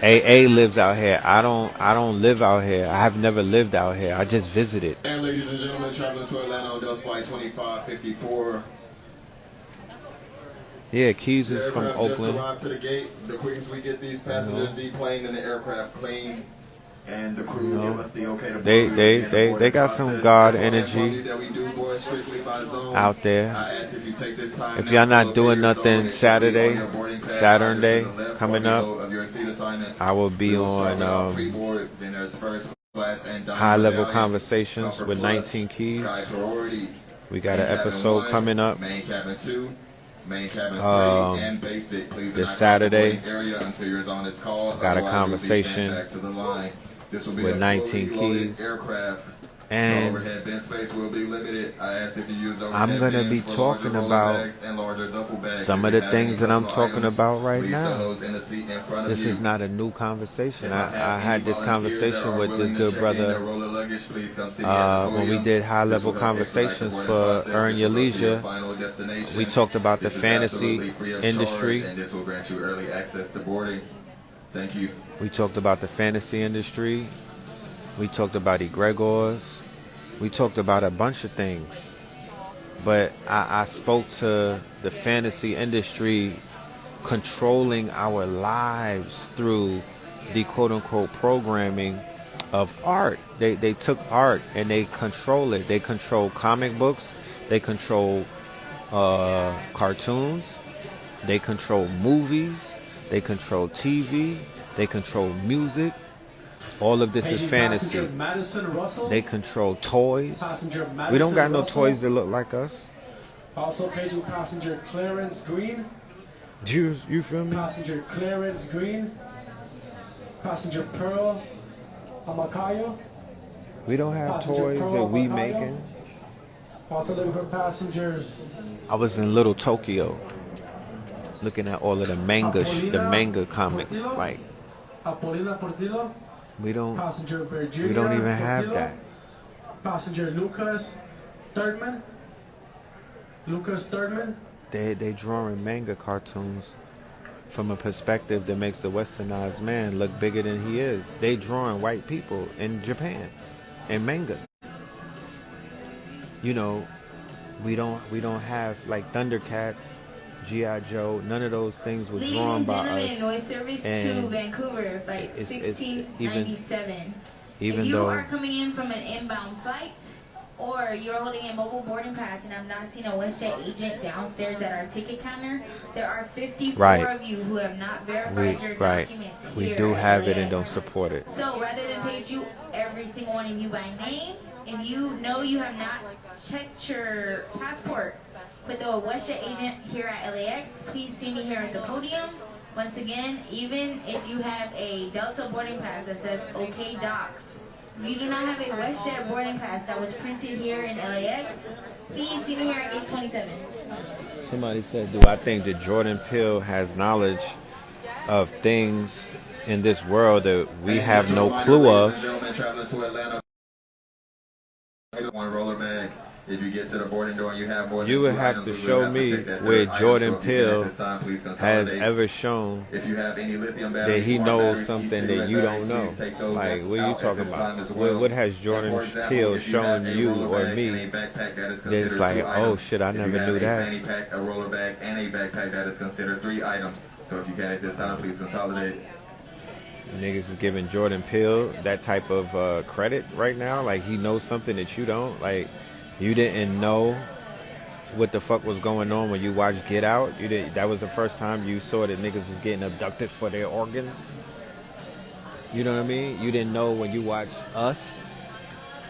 AA lives out here. I don't live out here. I have never lived out here. I just visited. And ladies and gentlemen, traveling to Atlanta on Delta Flight 2554. Yeah, Keys is from Oakland. Just arrived to the gate. The quickest we get these passengers deplaned and the aircraft cleaned, and the crew give us the okay to board. They got some God energy out there. If y'all not doing nothing Saturn Day coming up, I will be on High Level Conversations with 19 Keys. We got an episode coming up. Main cabin 3 and basic, please this Saturday, area until you're on this call. got a conversation This will be with 19 Keys. Aircraft. And so overhead bin space will be limited. I ask if you use I'm going to be talking about some of the things that I'm talking about right now. This is not a new conversation. I had this conversation with this good brother when we did High Level Conversations for Earn Your Leisure. We talked about the fantasy industry. Thank you. We talked about the fantasy industry. We talked about egregores. We talked about a bunch of things. But I spoke to the fantasy industry controlling our lives through the quote-unquote programming of art. They took art and they control it. They control comic books. They control cartoons. They control movies. They control TV. They control music. All of this is fantasy. They control toys. We don't got no toys that look like us. Also paging passenger Clarence Green. You feel me? Passenger Clarence Green. Passenger Pearl Amakayo. We don't have toys that we making. Also looking for passengers. I was in Little Tokyo looking at all of the manga comics. Like, Apolina Portillo. We don't Virginia even have Portillo. that. Passenger Lucas Thurman. They drawing manga cartoons from a perspective that makes the westernized man look bigger than he is. They drawing white people in Japan in manga. You know, we don't have like Thundercats, G.I. Joe, none of those things were drawn by us. Ladies and gentlemen, noise service to Vancouver, flight 1697. If you are coming in from an inbound flight, or you're holding a mobile boarding pass and have not seen a WestJet agent downstairs at our ticket counter, there are 54 of you who have not verified your documents. We do have it and don't support it. So rather than page you every single one of you by name, if you know you have not checked your passport, but though a WestJet agent here at LAX, please see me here at the podium. Once again, even if you have a Delta boarding pass that says OK Docs, if you do not have a WestJet boarding pass that was printed here in LAX, please see me here at 827. Somebody said, do I think that Jordan Peele has knowledge of things in this world that we have no clue of? One roller bag. If you get to the boarding door and you have more than you would two have items, to show me where Jordan Peele has ever shown if you have any lithium that he knows something that you don't know. Like, what are you talking about? What has Jordan Peele shown you or me that's like, oh shit, I never knew that? A roller bag and a backpack that is considered 3 items. So if you can at this time, please consolidate. Niggas is giving Jordan Peele that type of credit right now. Like, he knows something that you don't. Like, you didn't know what the fuck was going on when you watched Get Out. That was the first time you saw that niggas was getting abducted for their organs. You know what I mean? You didn't know when you watched Us.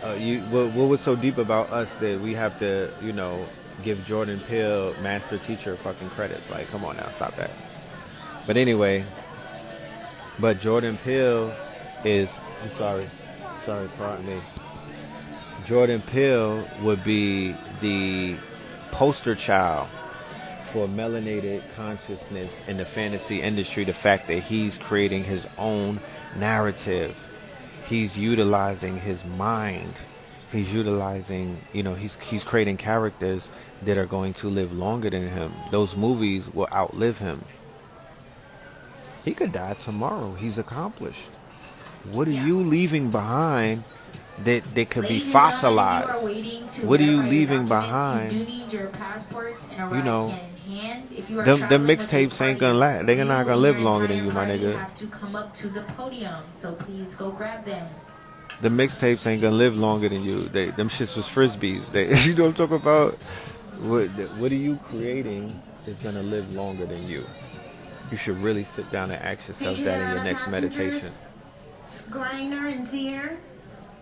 What was so deep about Us that we have to, you know, give Jordan Peele master teacher fucking credits? Like, come on now, stop that. But anyway, but Jordan Peele is, I'm sorry, pardon me. Jordan Peele would be the poster child for melanated consciousness in the fantasy industry. The fact that he's creating his own narrative, he's utilizing his mind, he's utilizing, you know, he's creating characters that are going to live longer than him. Those movies will outlive him. He could die tomorrow. He's accomplished. What are you leaving behind that could be fossilized? What are you leaving behind? You do need your passports and a You know, hand. If you are them mixtapes ain't gonna last. They're not gonna live longer than you, my nigga. You have to come up to the podium, so please go grab them. The mixtapes ain't gonna live longer than you. Them shits was frisbees. You know what I'm talking about? What are you creating is gonna live longer than you? You should really sit down and ask yourself that in your next meditation. Griner and Zier.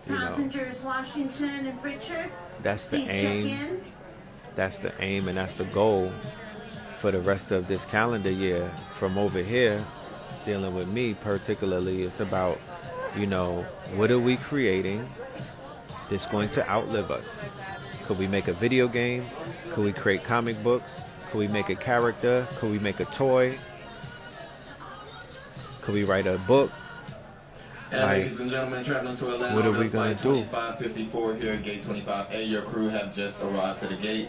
You know, Passengers Washington and Richard. that's the Please aim. check in. That's the aim and that's the goal for the rest of this calendar year. From over here, dealing with me particularly, it's about, you know, what are we creating that's going to outlive us? Could we make a video game? Could we create comic books? Could we make a character? Could we make a toy? Could we write a book? Ladies and gentlemen, traveling to Atlanta, what are we gonna do? 2554 here at Gate 25A. Your crew have just arrived to the gate.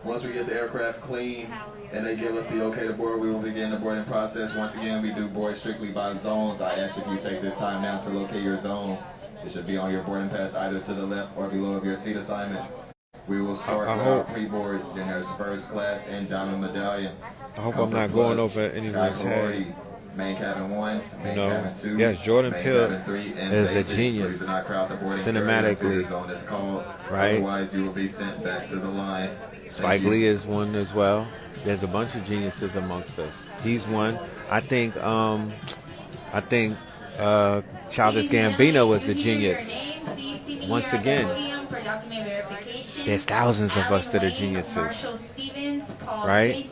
Once we get the aircraft clean and they give us the okay to board, we will begin the boarding process. Once again, we do board strictly by zones. I ask if you take this time now to locate your zone. It should be on your boarding pass either to the left or below of your seat assignment. We will start with our pre-boards, then there's first class and diamond medallion. I hope I'm not going over anyone's head. Main cabin 1, main cabin 2, yes, Jordan Peele is basic. a genius Please do not crowd the boarding cinematically, zone is called. right? Otherwise, you will be sent back to the line. Spike Lee is one as well. There's a bunch of geniuses amongst us. He's one. I think Childish Gambino was a genius. Once again, there's thousands of us that are geniuses. Right?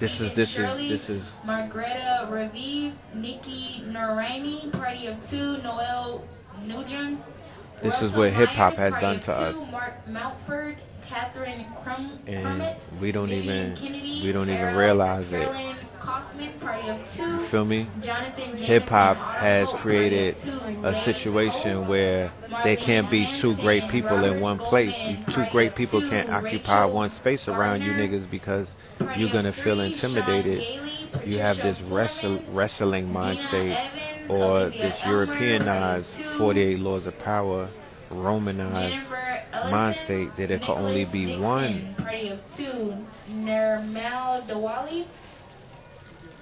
This is Margreta Raviv, Nikki Norani, Party of Two, Noel Nugent. This is what hip hop has done to us. Mark Mountford, Catherine And we don't even realize it. You feel me? Hip hop has created a situation where there can't be two great people in one place. Two great people can't occupy one space around you niggas because you're gonna feel intimidated. You have this wrestling mind state, or this Europeanized 48 laws of power, Romanized mind state that it can only be one.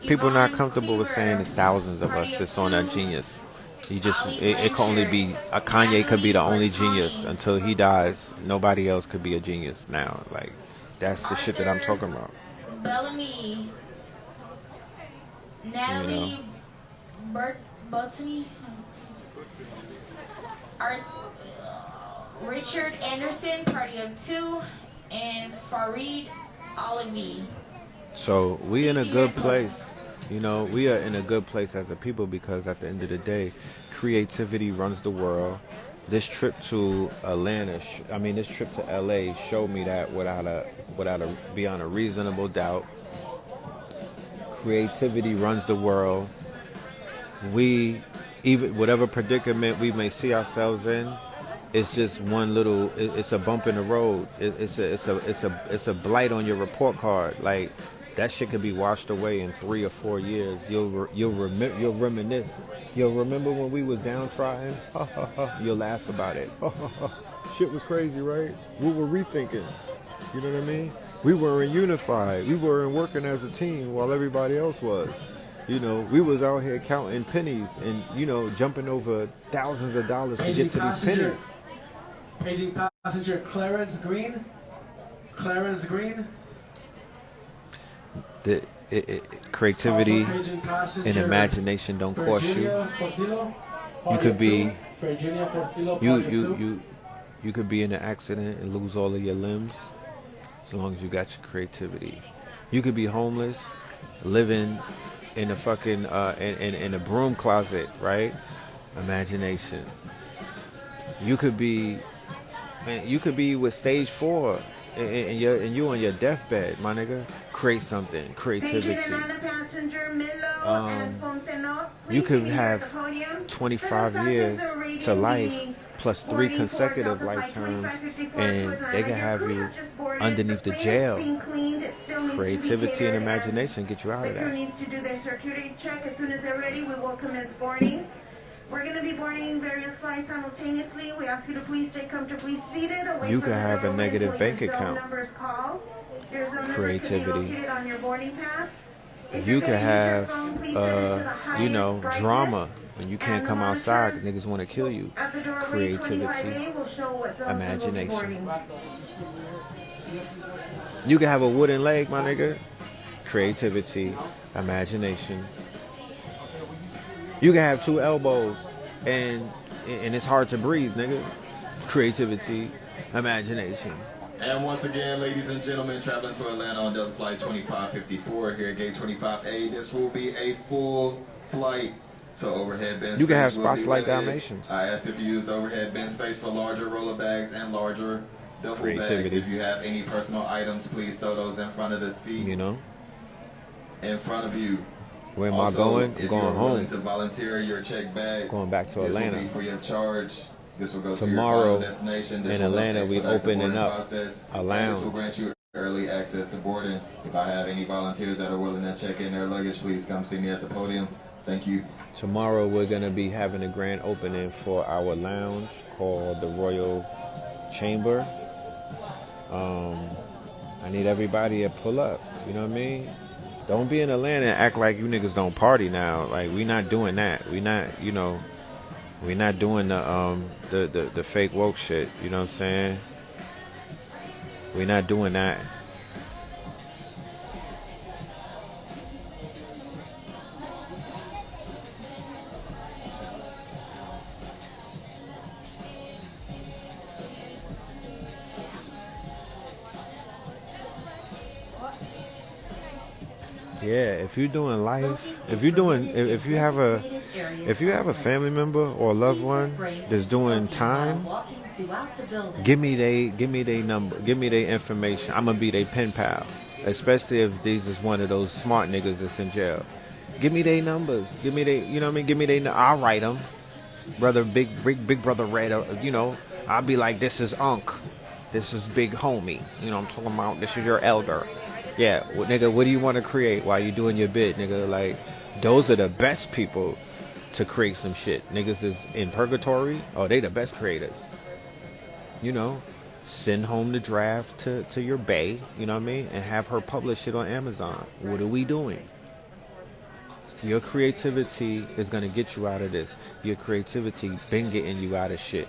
People are not comfortable with saying it's thousands of us that's on that genius. It can only be a Kanye could be the only genius until he dies. Nobody else could be a genius now. Like, that's the shit that I'm talking about. Bellamy, Natalie Botany, Richard Anderson, Party of Two, and Farid Alavi. So we in a good place. You know, we are in a good place as a people because at the end of the day, creativity runs the world. This trip to Atlanta, this trip to LA showed me that beyond a reasonable doubt. Creativity runs the world. Even whatever predicament we may see ourselves in, it's just one little. It's a bump in the road. It's a blight on your report card. Like, that shit could be washed away in 3 or 4 years. You'll reminisce. You'll remember when we was downtrodden. You'll laugh about it. Shit was crazy, right? What were we thinking? You know what I mean? We weren't unified. We weren't working as a team while everybody else was. You know, we was out here counting pennies and, you know, jumping over thousands of dollars to get to these pennies. Paging passenger Clarence Green. Clarence Green. Creativity Also paging and passenger imagination don't cost you. Virginia Portillo, You could be Virginia Portillo, you could be in an accident and lose all of your limbs as long as you got your creativity. You could be homeless, living in a fucking in a broom closet, right? Imagination. You could be with stage 4 and you on your deathbed, my nigga. Create something. Creativity. You could have 25 years to life plus 3 consecutive lifetimes, and they can have you underneath the jail. Creativity and imagination get you out of that. Needs to do their security check. As soon as they're ready, we will commence boarding. We're going to be boarding various flights simultaneously. We ask you to please stay comfortably seated. You can have a negative bank account. Creativity. You can have, drama. When you can't come outside, niggas want to kill you. Creativity. Imagination. You can have a wooden leg, my nigga. Creativity. Imagination. You can have 2 elbows and it's hard to breathe, nigga. Creativity, imagination. And once again, ladies and gentlemen, traveling to Atlanta on Delta Flight 2554 here at Gate 25A. This will be a full flight. So overhead bin space. You can have spots like Dalmatians. I asked if you use the overhead bin space for larger roller bags and larger duffel bags. If you have any personal items, please throw those in front of the seat. In front of you. Where am I going? I'm if going you're home. willing to volunteer your check bag, going back to Atlanta. This will be free of charge. This will go Tomorrow, to your final destination. in Atlanta, we opening up a lounge. This will grant you early access to boarding. If I have any volunteers that are willing to check in their luggage, please come see me at the podium. Thank you. Tomorrow, we're going to be having a grand opening for our lounge called the Royal Chamber. I need everybody to pull up. You know what I mean? Don't be in Atlanta and act like you niggas don't party now. Like, we not doing that. We not, we not doing the fake woke shit. You know what I'm saying? We not doing that. Yeah, if you're doing life, if you have a family member or a loved one that's doing time, give me they number, give me their information. I'm gonna be their pen pal, especially if these is one of those smart niggas that's in jail. Give me their numbers. Give me they, you know what I mean? Give me they. I'll write them, brother, big brother Red. I'll be like, this is Unc, this is big homie. You know what I'm talking about? This is your elder. Yeah, nigga, what do you want to create while you doing your bid, nigga? Like, those are the best people to create some shit. Niggas is in purgatory. Oh, they the best creators. Send home the draft to your bae, you know what I mean? And have her publish it on Amazon. What are we doing? Your creativity is going to get you out of this. Your creativity been getting you out of shit.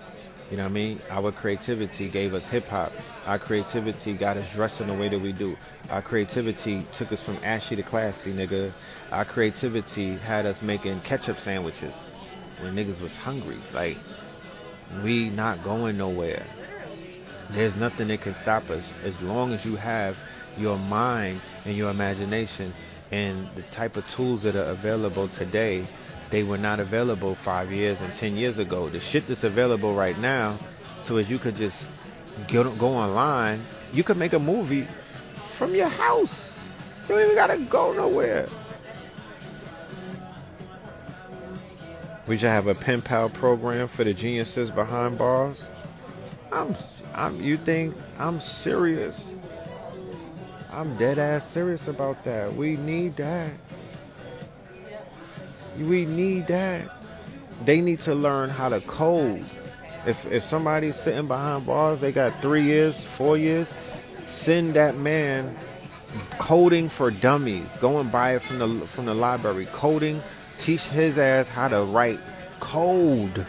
You know what I mean? Our creativity gave us hip-hop. Our creativity got us dressing the way that we do. Our creativity took us from ashy to classy, nigga. Our creativity had us making ketchup sandwiches when niggas was hungry. Like, we not going nowhere. There's nothing that can stop us as long as you have your mind and your imagination and the type of tools that are available today. They were not available 5 years and 10 years ago. The shit that's available right now, so as you could just go online, you could make a movie from your house. You don't even gotta go nowhere. We should have a pen pal program for the geniuses behind bars. You think I'm serious? I'm dead ass serious about that. We need that. We need that. They need to learn how to code. If somebody's sitting behind bars, they got 3 years, 4 years, send that man coding for dummies. Go and buy it from the library. Coding, teach his ass how to write code.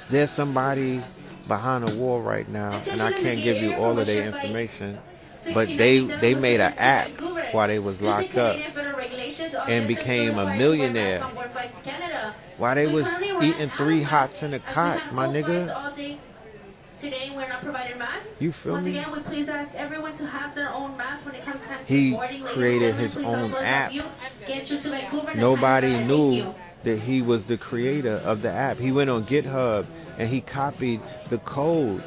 There's somebody behind a wall right now, and I can't give you all of their information. But they made an app while they was locked up and became a millionaire while they was eating 3 hots in a cot, my nigga. Today we're not providing masks. You feel Once me? again, we please ask everyone to have their own mask when it comes time to He boarding. created his own app. Get you to Vancouver. Nobody knew that he was the creator of the app. He went on GitHub and he copied the code.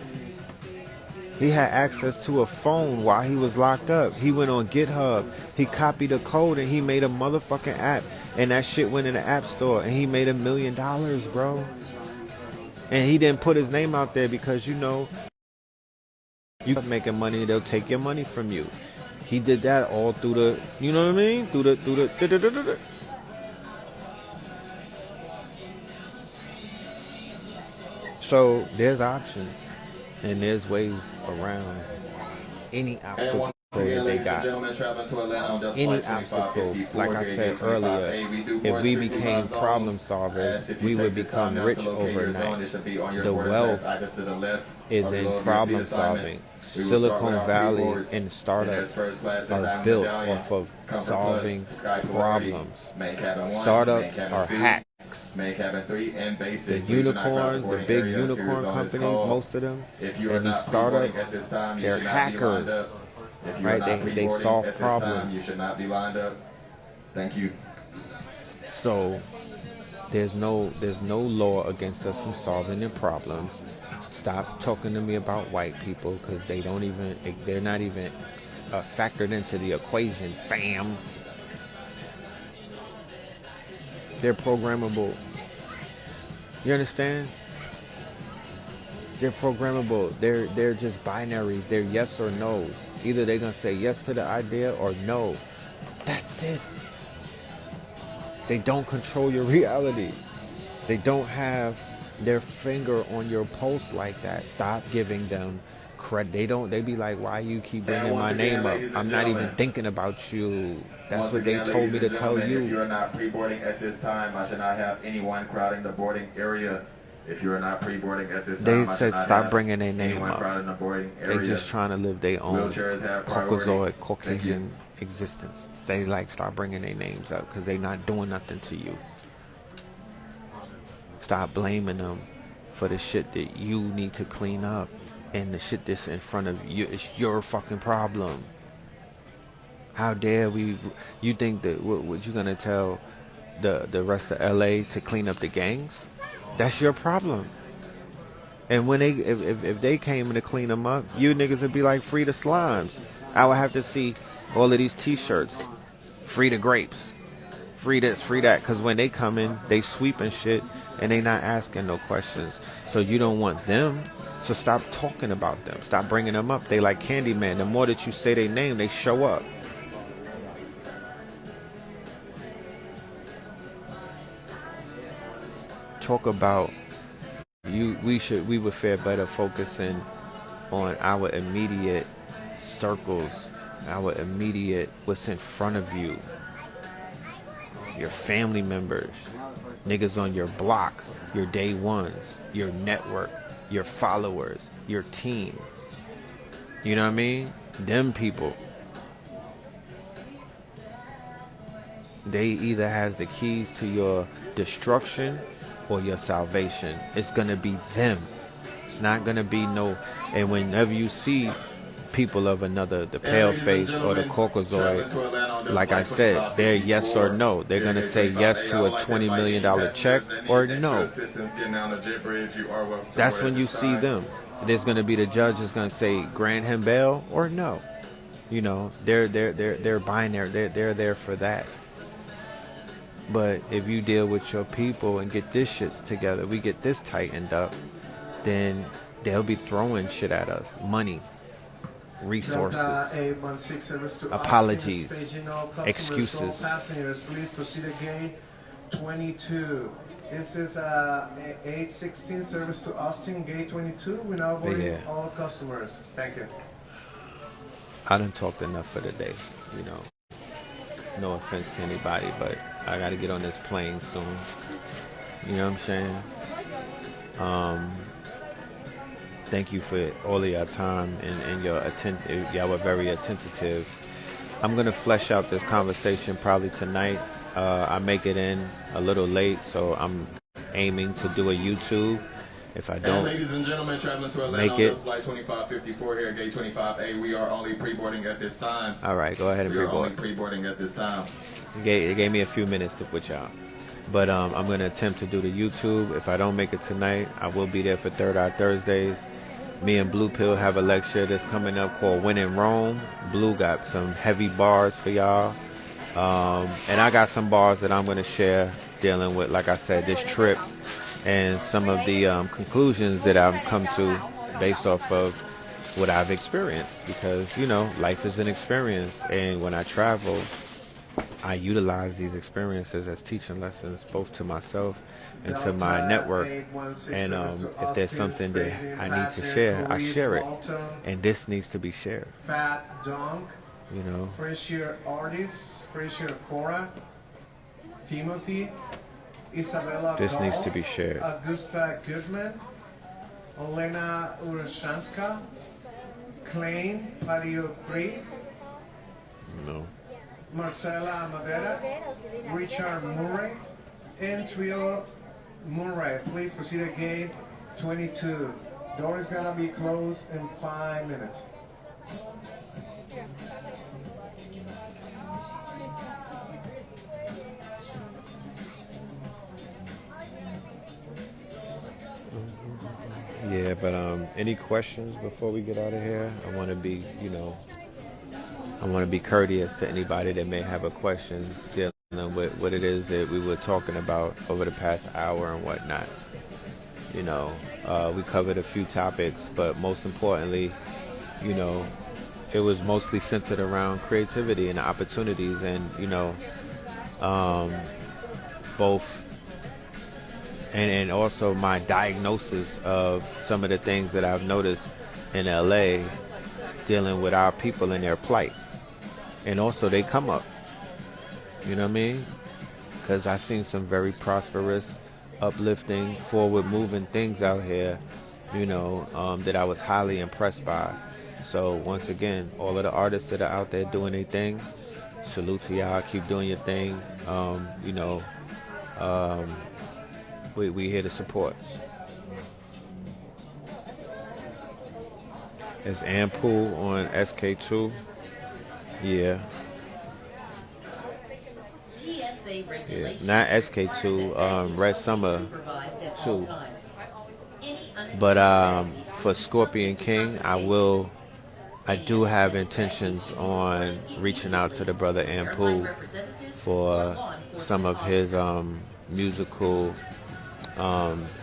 He had access to a phone while he was locked up. He went on GitHub, he copied the code, and he made a motherfucking app. And that shit went in the app store, and he made $1 million, bro. And he didn't put his name out there because, you know, you making money, they'll take your money from you. He did that all through the, you know what I mean? Through the. So there's options. And there's ways around any obstacle that they got. Any obstacle, like I said earlier, if we became problem solvers, we would become rich overnight. The wealth is in problem solving. Silicon Valley and startups are built off of solving problems. Startups are hacks. The unicorns, the big unicorn companies, most of them, and these startups, they're hackers, right? They solve problems. You should not be lined up. Thank you. So there's no law against us from solving their problems. Stop talking to me about white people because they're not even factored into the equation, fam. They're programmable. You understand? They're programmable. They're just binaries. They're yes or no's. Either they're gonna say yes to the idea or no. That's it. They don't control your reality. They don't have their finger on your pulse like that. Stop giving them credit. They be like, why you keep bringing my name up? I'm not even thinking about you. That's what they told me to tell you. If you are not pre-boarding at this time, I should not have anyone crowding the boarding area. If you are not pre-boarding at this time, they said stop bringing their name up. They just trying to live their own Caucasoid, Caucasian existence. They like stop bringing their names up because they not doing nothing to you. Stop blaming them for the shit that you need to clean up, and the shit that's in front of you is your fucking problem. How dare we? You think that what you gonna tell the rest of LA to clean up the gangs? That's your problem. And when if they came to clean them up, you niggas would be like, free the slimes. I would have to see all of these T-shirts, free the grapes, free this, free that. Because when they come in, they sweeping shit and they not asking no questions. So you don't want them. So stop talking about them. Stop bringing them up. They like Candyman. The more that you say their name, they show up. Talk about we would fare better focusing on our immediate circles, our immediate what's in front of you, your family members, niggas on your block, your day ones, your network, your followers, your team. You know what I mean? Them people. They either has the keys to your destruction or your salvation. It's gonna be them. It's not gonna be no. And whenever you see people of another, the pale face or the Caucasoid, like I said, they're yes or no. They're gonna say yes to a $20 million check or no. That's when you see them. There's gonna be the judge is gonna say grant him bail or no. You know, they're binary. They're there for that. But if you deal with your people and get this shit together, we get this tightened up, then they'll be throwing shit at us. Money, resources, apologies, excuses. Passengers, please proceed again. 22. This is 816 service to Austin, gate 22. We're now boarding all customers. Thank you. I done talked enough for the day, you know. No offense to anybody, but I gotta get on this plane soon. You know what I'm saying? Thank you for all of your time and your attention. Y'all were very attentive. I'm going to flesh out this conversation probably tonight. I make it in a little late, so I'm aiming to do a YouTube. If I don't, and ladies and gentlemen, traveling to Atlanta on flight 2554 here at gate 25A, we are only pre-boarding at this time. All right, go ahead and pre-board. We are only pre-boarding at this time. It gave me a few minutes to put y'all. But I'm going to attempt to do the YouTube. If I don't make it tonight, I will be there for Third Eye Thursdays. Me and Blue Pill have a lecture that's coming up called When in Rome. Blue got some heavy bars for y'all. And I got some bars that I'm going to share dealing with, like I said, this trip and some of the conclusions that I've come to based off of what I've experienced. Because, you know, life is an experience. And when I travel, I utilize these experiences as teaching lessons, both to myself and to my network. And if there's something that I need to share, I share it. And this needs to be shared. Fat Dunk, you know, Frasier Artis, Frasier Cora, Timothy, Isabella this Gall, needs to be shared. Augusta Goodman, Olena Urashanska, Klein, Patio 3, no. Marcela Madera, Richard Murray, and Trio Murray. Please proceed at gate 22. Door is gonna be closed in 5 minutes. Yeah, but any questions before we get out of here? I want to be, you know, I want to be courteous to anybody that may have a question dealing with what it is that we were talking about over the past hour and whatnot. You know, we covered a few topics, but most importantly, you know, it was mostly centered around creativity and opportunities, and you know, both. And also my diagnosis of some of the things that I've noticed in LA dealing with our people and their plight. And also they come up, you know what I mean? Because I've seen some very prosperous, uplifting, forward moving things out here, you know, that I was highly impressed by. So once again, all of the artists that are out there doing their thing, salute to y'all, keep doing your thing. You know, we here to support. It's Ampool on SK2. Yeah. Yeah. Not SK2, Red Summer 2. But for Scorpion King, I do have intentions on reaching out to the brother Ampool for some of his musical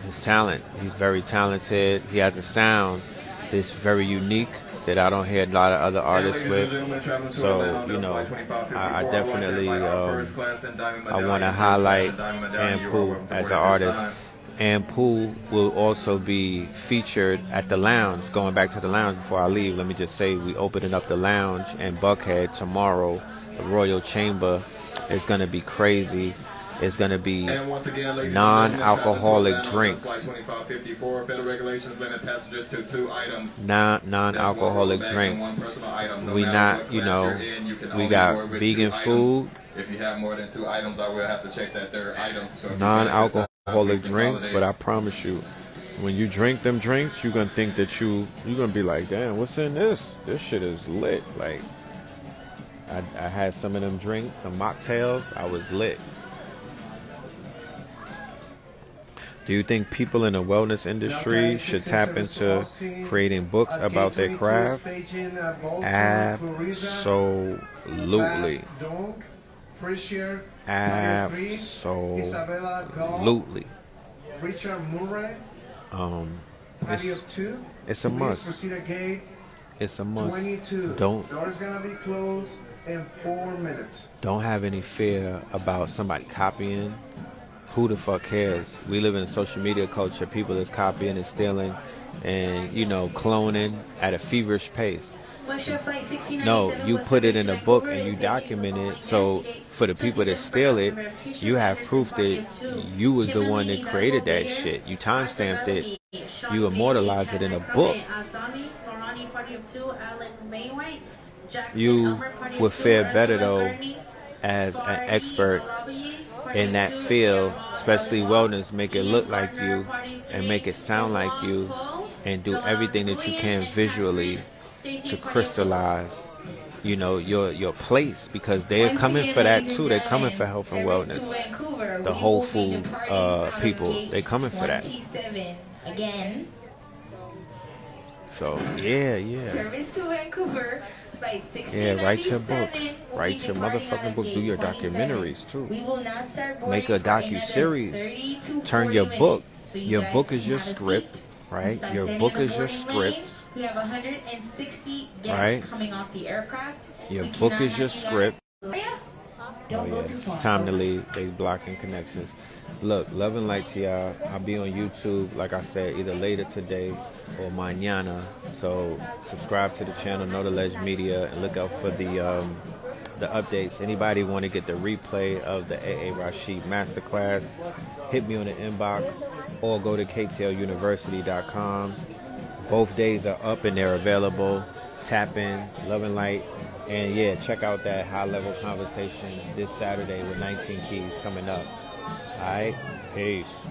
his talent. He's very talented. He has a sound that's very unique that I don't hear a lot of other artists with. So, you know, I definitely I want to highlight Ampool as an artist. Ampool will also be featured at the lounge. Going back to the lounge before I leave, let me just say we opening up the lounge in Buckhead tomorrow. The Royal Chamber is going to be crazy. It's going to be non-alcoholic drinks. Non-alcoholic drinks. We not, you know, we got vegan food. If you have more than 2 items, I will have to check that third item. So non-alcoholic drinks, but I promise you, when you drink them drinks, you're going to think that you're going to be like, damn, what's in this? This shit is lit. Like, I had some of them drinks, some mocktails. I was lit. Do you think people in the wellness industry should tap into creating books about their craft? Absolutely. Absolutely. It's a must. It's a must. Don't have any fear about somebody copying who the fuck cares? We live in a social media culture. People is copying and stealing and, you know, cloning at a feverish pace. No, you put it in a book and you document it. So for the people that steal it, you have proof that you was the one that created that shit. You timestamped it. You immortalized it in a book. You would fare better though as an expert in that field, especially wellness. Make it look like you and make it sound like you, and do everything that you can visually to crystallize, you know, your place, because they're coming for that too. They're coming for health and wellness. The whole food people, they're coming for that. Again. So yeah. Service to Vancouver by 1697. Yeah, write your books. Write your motherfucking book. Do your documentaries too. We will not start make a docu-series. Turn your book. Your book is your script, right? Your book is your script. We have 160 guests coming off the aircraft. Your book is your script. Don't go too far. It's time to leave. They blocking connections. Look, love and light to y'all. I'll be on YouTube, like I said, either later today or mañana. So subscribe to the channel, Know the Ledge Media, and look out for the updates. Anybody want to get the replay of the A.A. Rashid Masterclass, hit me on the inbox or go to ktluniversity.com. Both days are up and they're available. Tap in, Love and Light. And yeah, check out that high-level conversation this Saturday with 19 Keys coming up. All right, peace.